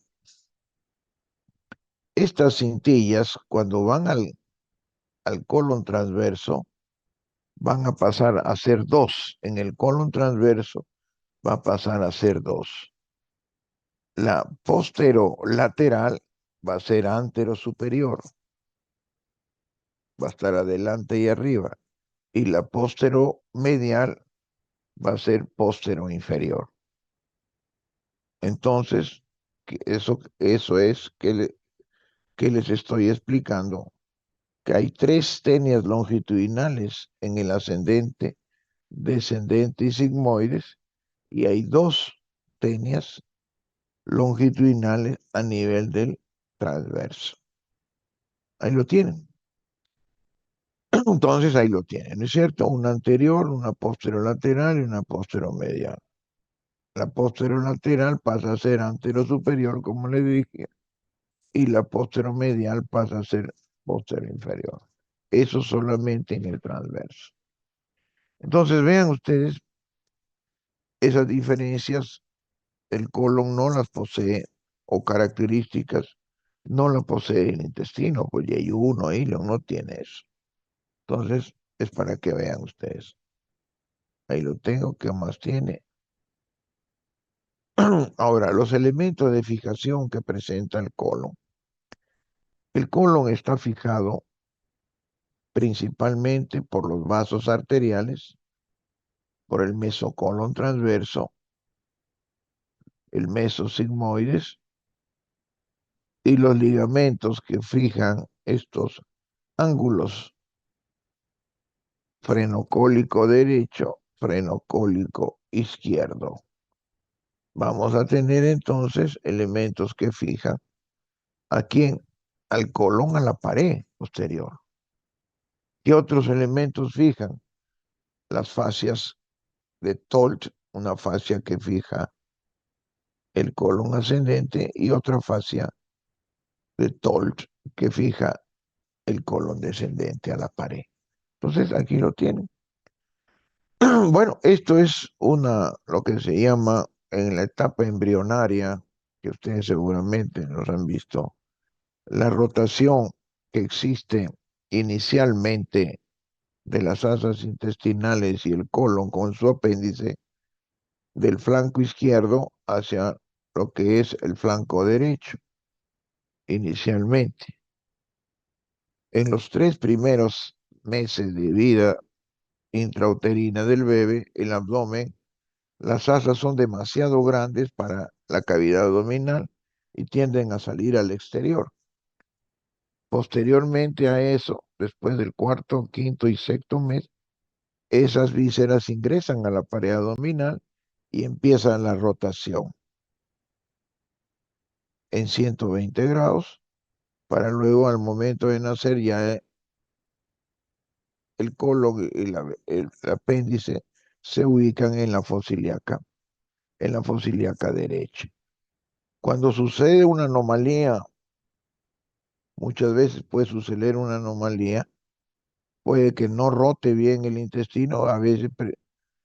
estas cintillas, cuando van al colon transverso, van a pasar a ser dos. En el colon transverso va a pasar a ser dos. La posterolateral va a ser antero superior, va a estar adelante y arriba. Y la posteromedial va a ser postero inferior. Entonces, eso es que les estoy explicando, que hay tres tenias longitudinales en el ascendente, descendente y sigmoides, y hay dos tenias longitudinales a nivel del transverso. Ahí lo tienen. Entonces ahí lo tienen, ¿no es cierto? Una anterior, una posterolateral y una posteromedial. La posterolateral pasa a ser antero superior, como le dije, y la posteromedial pasa a ser postero inferior. Eso solamente en el transverso. Entonces vean ustedes esas diferencias, el colon no las posee, o características no las posee el intestino, pues ya hay uno ahí, no tiene eso. Entonces es para que vean ustedes. Ahí lo tengo, ¿qué más tiene? Ahora, los elementos de fijación que presenta el colon. El colon está fijado principalmente por los vasos arteriales, por el mesocolon transverso, el mesosigmoides y los ligamentos que fijan estos ángulos, frenocólico derecho, frenocólico izquierdo. Vamos a tener entonces elementos que fijan a quién, al colon, a la pared posterior. ¿Qué otros elementos fijan? Las fascias de Tolt, una fascia que fija el colon ascendente y otra fascia de Tolt que fija el colon descendente a la pared. Entonces aquí lo tienen. Bueno, esto es lo que se llama en la etapa embrionaria, que ustedes seguramente nos han visto, la rotación que existe inicialmente de las asas intestinales y el colon con su apéndice del flanco izquierdo hacia lo que es el flanco derecho, inicialmente. En los 3 primeros meses de vida intrauterina del bebé, el abdomen, las asas son demasiado grandes para la cavidad abdominal y tienden a salir al exterior. Posteriormente a eso, después del cuarto, quinto y sexto mes, esas vísceras ingresan a la pared abdominal y empiezan la rotación en 120 grados para luego al momento de nacer ya el colon y el apéndice se ubican en la fosa ilíaca derecha. Cuando sucede una anomalía, muchas veces puede suceder una anomalía, puede que no rote bien el intestino, a veces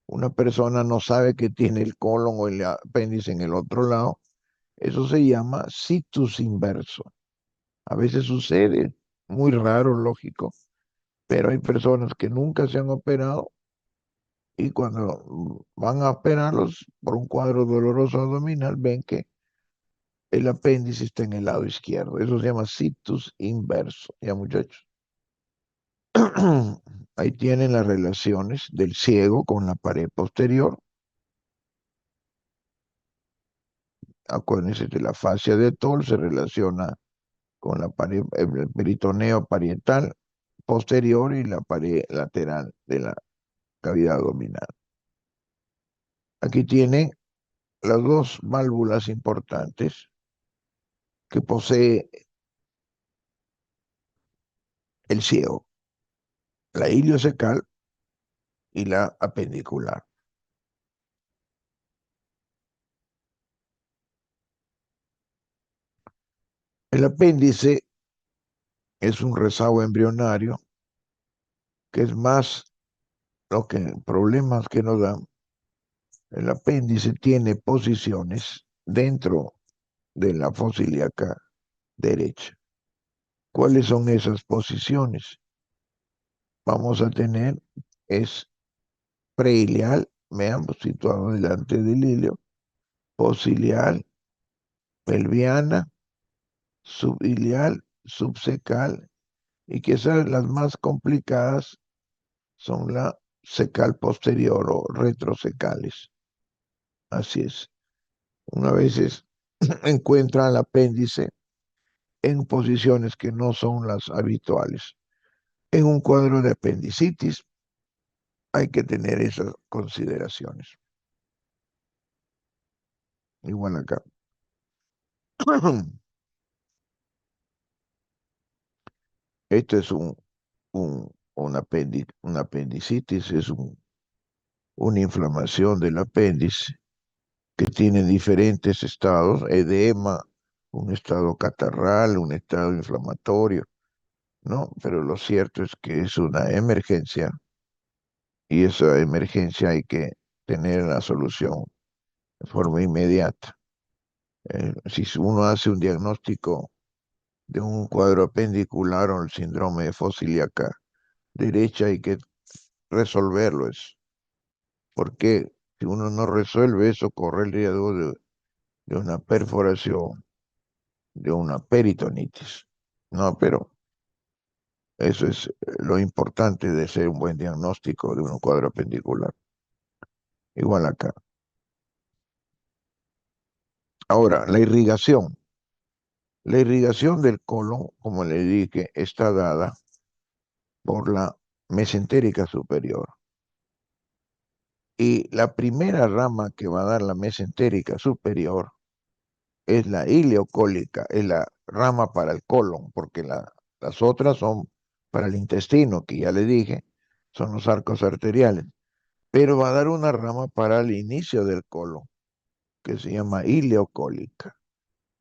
una persona no sabe que tiene el colon o el apéndice en el otro lado, eso se llama situs inverso. A veces sucede, muy raro, lógico, Pero hay personas que nunca se han operado y cuando van a operarlos por un cuadro doloroso abdominal, ven que el apéndice está en el lado izquierdo. Eso se llama situs inverso, ya muchachos. Ahí tienen las relaciones del ciego con la pared posterior. Acuérdense que la fascia de Toll se relaciona con la pared, el peritoneo parietal posterior y la pared lateral de la cavidad abdominal. Aquí tienen las dos válvulas importantes que posee el ciego, la iliocecal y la apendicular. El apéndice es un rezago embrionario que es más lo que problemas que nos dan. El apéndice tiene posiciones dentro de la fosa ilíaca derecha. ¿Cuáles son esas posiciones? Vamos a tener es preilial, veamos, situado delante del ilio, posilial, pelviana, subilial, subsecal, y quizás las más complicadas son la secal posterior o retrosecales. Así es. Una vez encuentra el apéndice en posiciones que no son las habituales. En un cuadro de apendicitis hay que tener esas consideraciones. Igual acá. Esto es un apendicitis, es una inflamación del apéndice que tiene diferentes estados, edema, un estado catarral, un estado inflamatorio, ¿no? Pero lo cierto es que es una emergencia y esa emergencia hay que tener la solución de forma inmediata. Si uno hace un diagnóstico de un cuadro apendicular o el síndrome de fosa ilíaca derecha, hay que resolverlo eso, porque si uno no resuelve eso, corre el riesgo de una perforación, de una peritonitis. No, pero eso es lo importante de ser un buen diagnóstico de un cuadro apendicular. Igual acá. Ahora, la irrigación. La irrigación del colon, como le dije, está dada por la mesentérica superior. Y la primera rama que va a dar la mesentérica superior es la ileocólica, es la rama para el colon, porque las otras son para el intestino, que ya le dije, son los arcos arteriales. Pero va a dar una rama para el inicio del colon, que se llama ileocólica.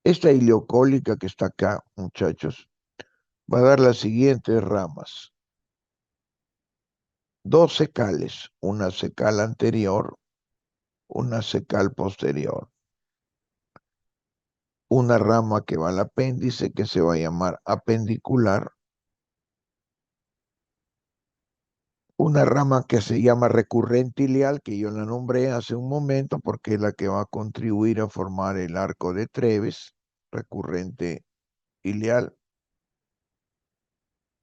Esta ileocólica que está acá, muchachos, va a dar las siguientes ramas. Dos secales, una secal anterior, una secal posterior. Una rama que va al apéndice que se va a llamar apendicular, una rama que se llama recurrente ilial, que yo la nombré hace un momento porque es la que va a contribuir a formar el arco de Treves, recurrente ilial,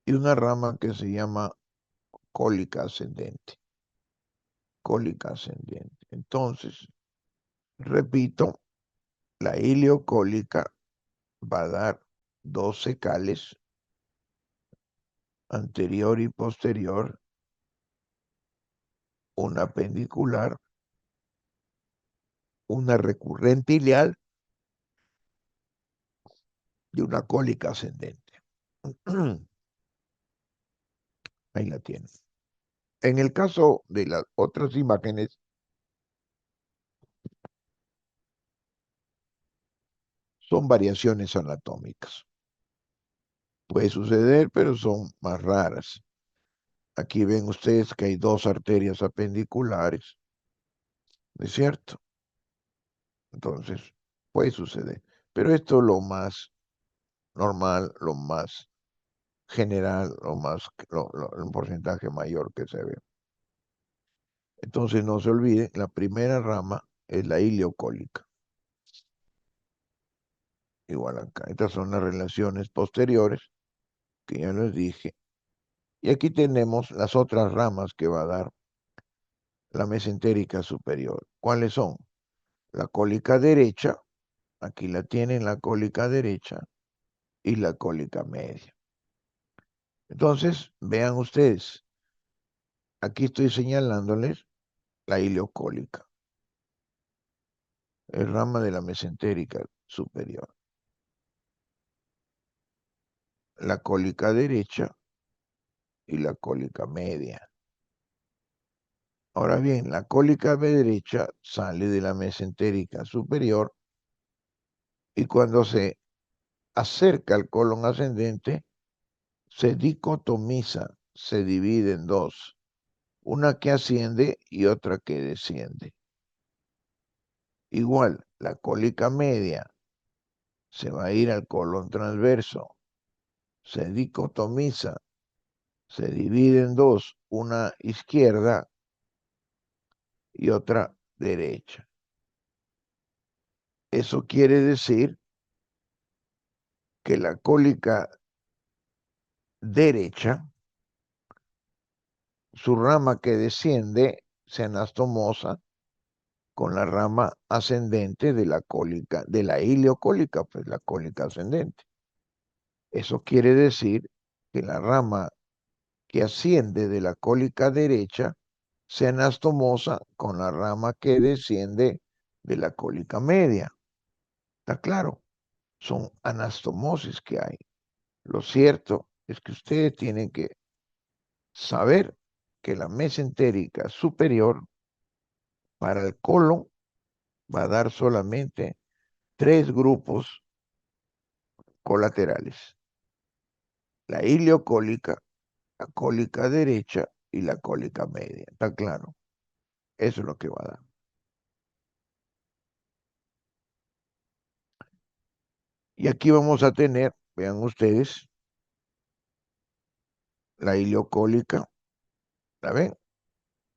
y una rama que se llama cólica ascendente, cólica ascendente. Entonces, repito, la ileocólica va a dar dos secales, anterior y posterior, una apendicular, una recurrente ileal y una cólica ascendente. Ahí la tienen. En el caso de las otras imágenes, son variaciones anatómicas. Puede suceder, pero son más raras. Aquí ven ustedes que hay dos arterias apendiculares, ¿no es cierto? Entonces, puede suceder. Pero esto es lo más normal, lo más general, un porcentaje mayor que se ve. Entonces no se olvide, la primera rama es la ileocólica. Igual acá. Estas son las relaciones posteriores que ya les dije. Y aquí tenemos las otras ramas que va a dar la mesentérica superior. ¿Cuáles son? La cólica derecha, aquí la tienen la cólica derecha y la cólica media. Entonces, vean ustedes, aquí estoy señalándoles la ileocólica, es rama de la mesentérica superior. La cólica derecha y la cólica media. Ahora bien, la cólica derecha sale de la mesentérica superior y cuando se acerca al colon ascendente, se dicotomiza, se divide en dos, una que asciende y otra que desciende. Igual, la cólica media se va a ir al colon transverso, se dicotomiza, se divide en dos, una izquierda y otra derecha. Eso quiere decir que la cólica derecha, su rama que desciende, se anastomosa con la rama ascendente de la cólica, de la ileocólica, pues la cólica ascendente. Eso quiere decir que la rama que asciende de la cólica derecha se anastomosa con la rama que desciende de la cólica media. ¿Está claro? Son anastomosis que hay. Lo cierto es que ustedes tienen que saber que la mesentérica superior para el colon va a dar solamente tres grupos colaterales: la ileocólica, la cólica derecha y la cólica media. ¿Está claro? Eso es lo que va a dar. Y aquí vamos a tener, vean ustedes, la ileocólica, ¿la ven?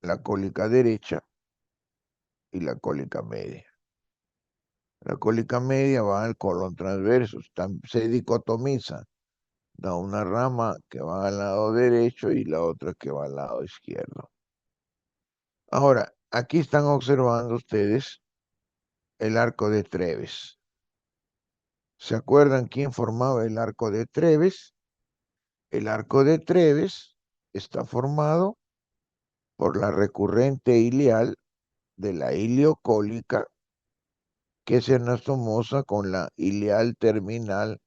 La cólica derecha y la cólica media. La cólica media va al colon transverso, se dicotomiza, da una rama que va al lado derecho y la otra que va al lado izquierdo. Ahora, aquí están observando ustedes el arco de Treves. ¿Se acuerdan quién formaba el arco de Treves? El arco de Treves está formado por la recurrente ileal de la ileocólica que se anastomosa con la ileal terminal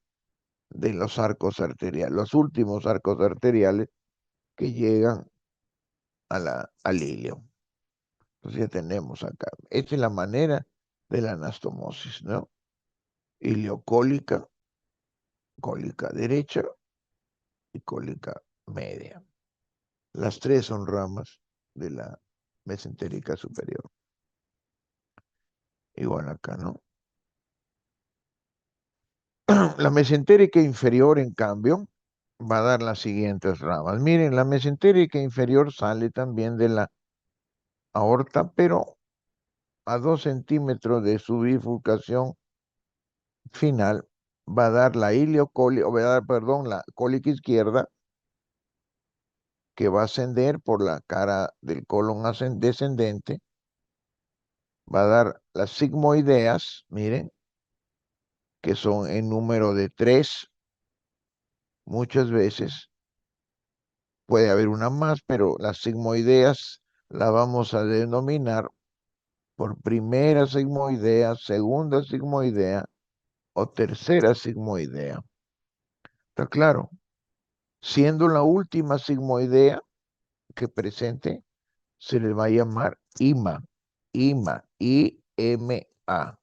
de los arcos arteriales, los últimos arcos arteriales que llegan al ilio. Entonces ya tenemos acá. Esta es la manera de la anastomosis, ¿no? Ileocólica, cólica derecha y cólica media. Las tres son ramas de la mesentérica superior. Igual acá, ¿no? La mesentérica inferior, en cambio, va a dar las siguientes ramas. Miren, la mesentérica inferior sale también de la aorta, pero a 2 centímetros de su bifurcación final va a dar la ileocólica, o va a dar, perdón, la cólica izquierda, que va a ascender por la cara del colon descendente, va a dar las sigmoideas, miren, que son en número de 3, muchas veces puede haber una más, pero las sigmoideas la vamos a denominar por primera sigmoidea, segunda sigmoidea o tercera sigmoidea. ¿Está claro? Siendo la última sigmoidea que presente, se le va a llamar IMA, IMA, I-M-A.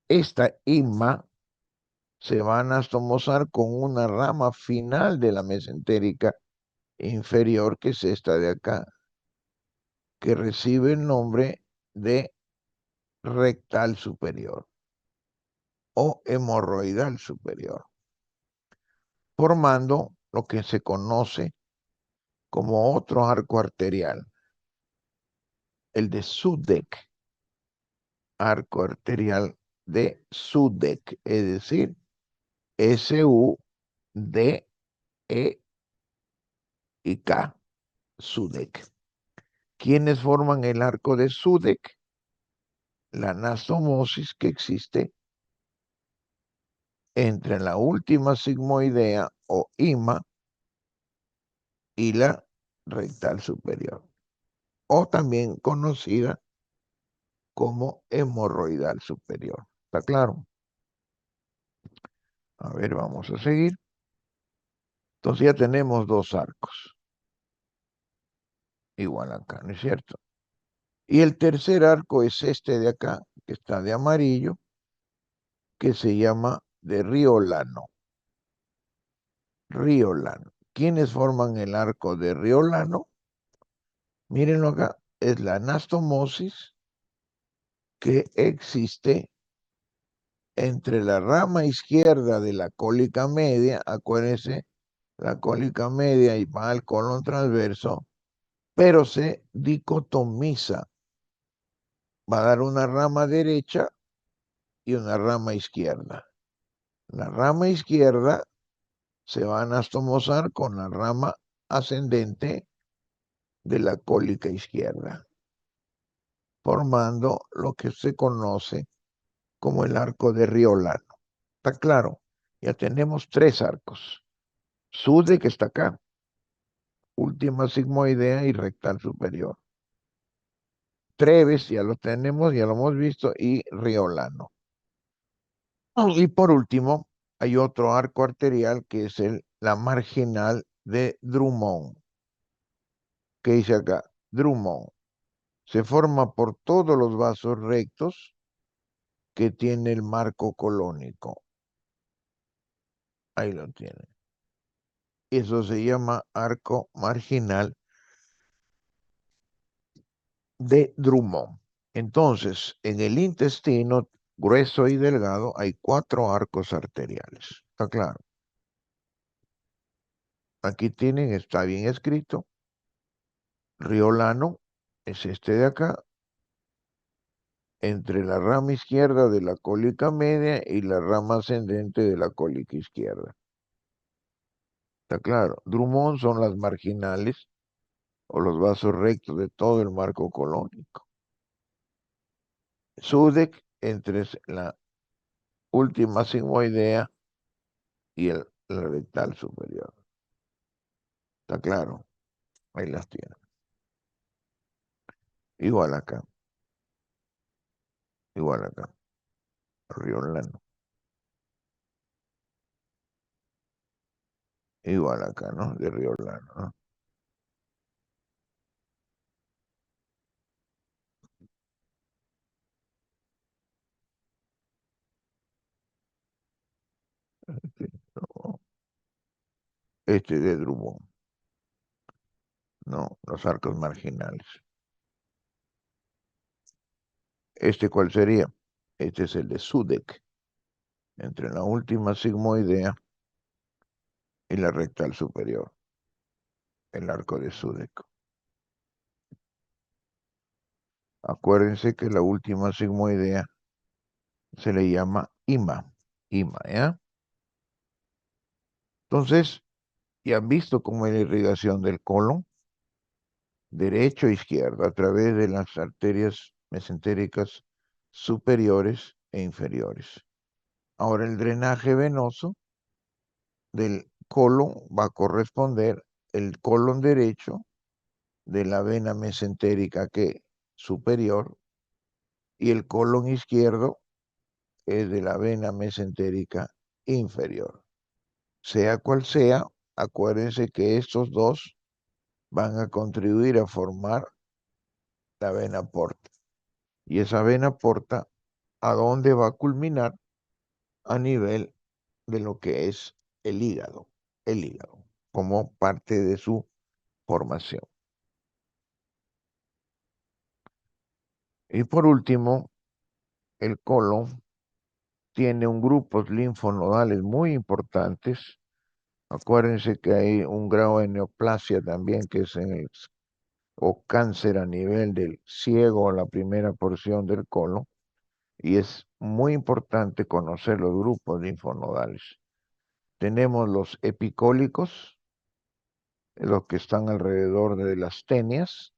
Esta IMA se va a anastomosar con una rama final de la mesentérica inferior, que es esta de acá, que recibe el nombre de rectal superior o hemorroidal superior. formando lo que se conoce como otro arco arterial, el de Sudeck, arco arterial de Sudeck, es decir, S-U-D-E y K, Sudeck. ¿Quiénes forman el arco de Sudeck? La anastomosis que existe entre la última sigmoidea o IMA y la rectal superior, o también conocida como hemorroidal superior. ¿Está claro? A ver, vamos a seguir. Entonces ya tenemos dos arcos. Igual acá, ¿no es cierto? Y el tercer arco es este de acá, que está de amarillo, que se llama de Riolano. Riolano. ¿Quiénes forman el arco de Riolano? Mírenlo acá, es la anastomosis que existe entre la rama izquierda de la cólica media, acuérdense, la cólica media y va al colon transverso, pero se dicotomiza. Va a dar una rama derecha y una rama izquierda. La rama izquierda se va a anastomosar con la rama ascendente de la cólica izquierda, formando lo que se conoce como el arco de Riolano. ¿Está claro? Ya tenemos tres arcos. Sude, que está acá, última sigmoidea y rectal superior. Treves, ya lo tenemos, ya lo hemos visto, y Riolano. Y por último, hay otro arco arterial que es la marginal de Drummond. ¿Qué dice acá? Drummond. Se forma por todos los vasos rectos que tiene el marco colónico. Ahí lo tiene. Eso se llama arco marginal de Drummond. Entonces, en el intestino grueso y delgado hay cuatro arcos arteriales. ¿Está claro? Aquí tienen, está bien escrito. Riolano es este de acá, entre la rama izquierda de la cólica media y la rama ascendente de la cólica izquierda. ¿Está claro? Drummond son las marginales o los vasos rectos de todo el marco colónico. Sudeck entre la última sigmoidea y la rectal superior. ¿Está claro? Ahí las tienen. Igual acá, igual acá. Riolano. Igual acá, ¿no? De Riolano, ¿no? Este, no, este de Drummond. No, los arcos marginales. ¿Este cuál sería? Este es el de Sudeck, entre la última sigmoidea y la rectal superior, el arco de Sudeck. Acuérdense que la última sigmoidea se le llama IMA. IMA, ¿ya? Entonces, ya han visto cómo es la irrigación del colon, derecho e izquierdo, a través de las arterias mesentéricas superiores e inferiores. Ahora, el drenaje venoso del colon va a corresponder el colon derecho de la vena mesentérica que superior y el colon izquierdo es de la vena mesentérica inferior. Sea cual sea, acuérdense que estos dos van a contribuir a formar la vena porta. Y esa vena porta, ¿a dónde va a culminar? A nivel de lo que es el hígado, como parte de su formación. Y por último, el colon tiene un grupos linfonodales muy importantes Acuérdense que hay un grado de neoplasia también, que es o cáncer a nivel del ciego, la primera porción del colon, y es muy importante conocer los grupos linfonodales. Tenemos los epicólicos, los que están alrededor de las tenias,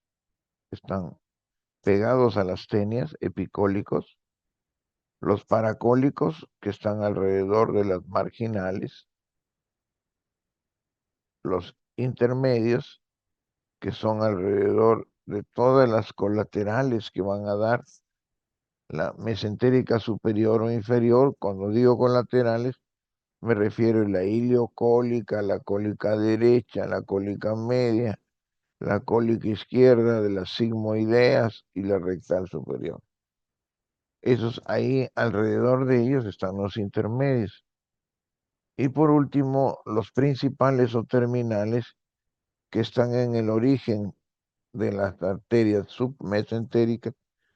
están pegados a las tenias, epicólicos, los paracólicos, que están alrededor de las marginales, los intermedios, que son alrededor de todas las colaterales que van a dar la mesentérica superior o inferior. Cuando digo colaterales, me refiero a la iliocólica, la cólica derecha, la cólica media, la cólica izquierda de las sigmoideas y la rectal superior. Esos ahí, alrededor de ellos están los intermedios. Y por último, los principales o terminales que están en el origen de las arterias submesentéricas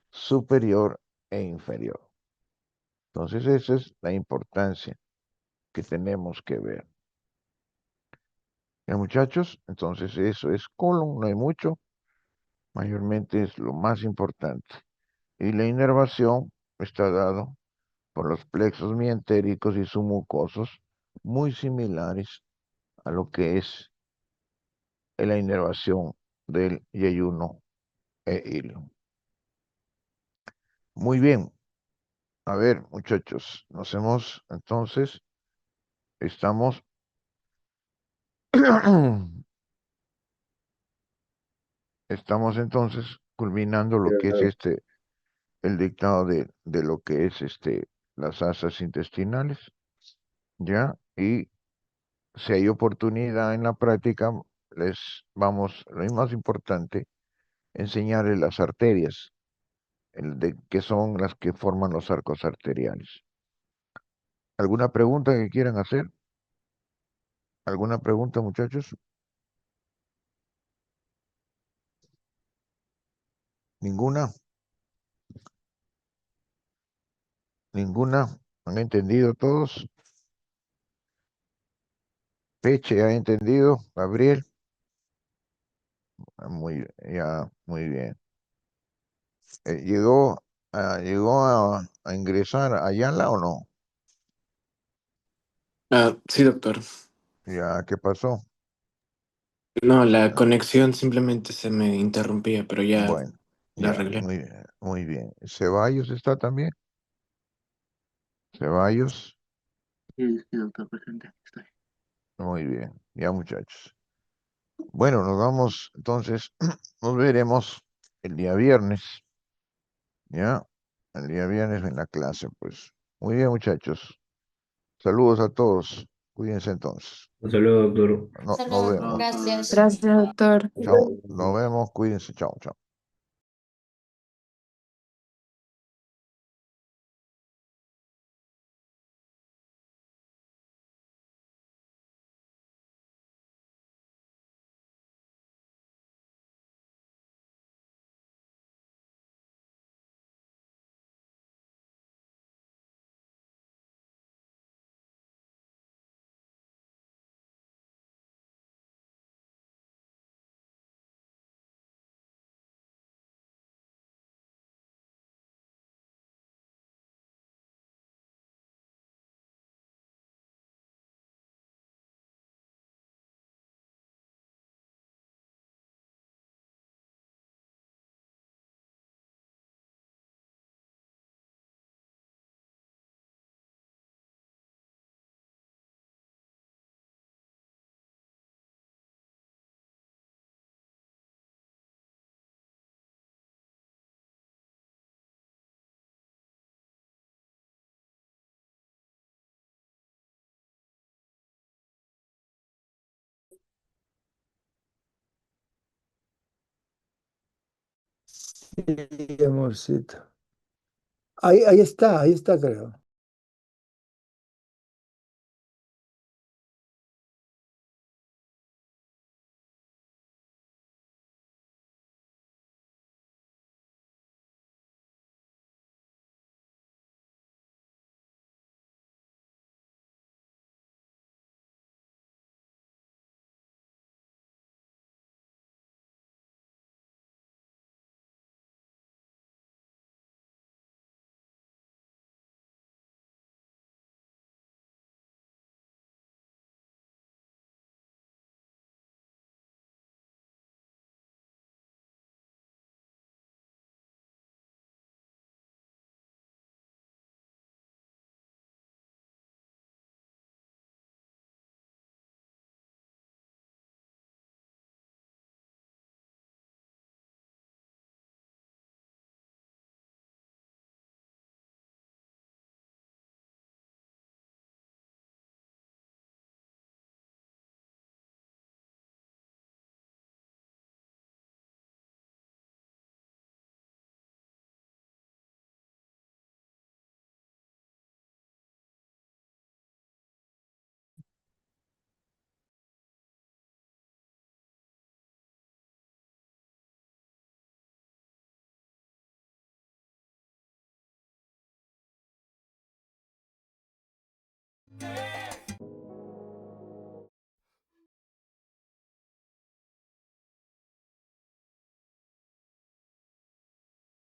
superior e inferior. Entonces, esa es la importancia que tenemos que ver. Ya, muchachos, entonces eso es colon, no hay mucho, mayormente es lo más importante. Y la inervación está dado por los plexos mientéricos y submucosos, muy similares a lo que es la inervación del yeyuno e hilo. Muy bien, a ver, muchachos, estamos, estamos entonces culminando lo que es el dictado de lo que es las asas intestinales, ¿ya? Y si hay oportunidad en la práctica, lo más importante, enseñarles las arterias, que son las que forman los arcos arteriales. ¿Alguna pregunta que quieran hacer? ¿Alguna pregunta, muchachos? ¿Ninguna? ¿Ninguna? ¿Han entendido todos? Peche, ¿ha entendido? Gabriel, muy bien. ¿Llegó a ingresar a Ayala o no? Sí, doctor. Ya, ¿qué pasó? No, la conexión simplemente se me interrumpía, pero ya Bueno, la ya, arreglé. muy bien. ¿Ceballos está también? Ceballos, Sí, sí, doctor, presente. Estoy. muy bien. Ya, muchachos. Bueno, nos vamos, entonces, nos veremos el día viernes, ¿ya? El día viernes en la clase, pues. Muy bien, muchachos. Saludos a todos. Cuídense entonces. Un saludo, doctor. Nos Saludos, vemos. gracias. Gracias, doctor. Chao. Nos vemos. Cuídense. Chao, chao. Sí, amorcito. Ahí está, creo.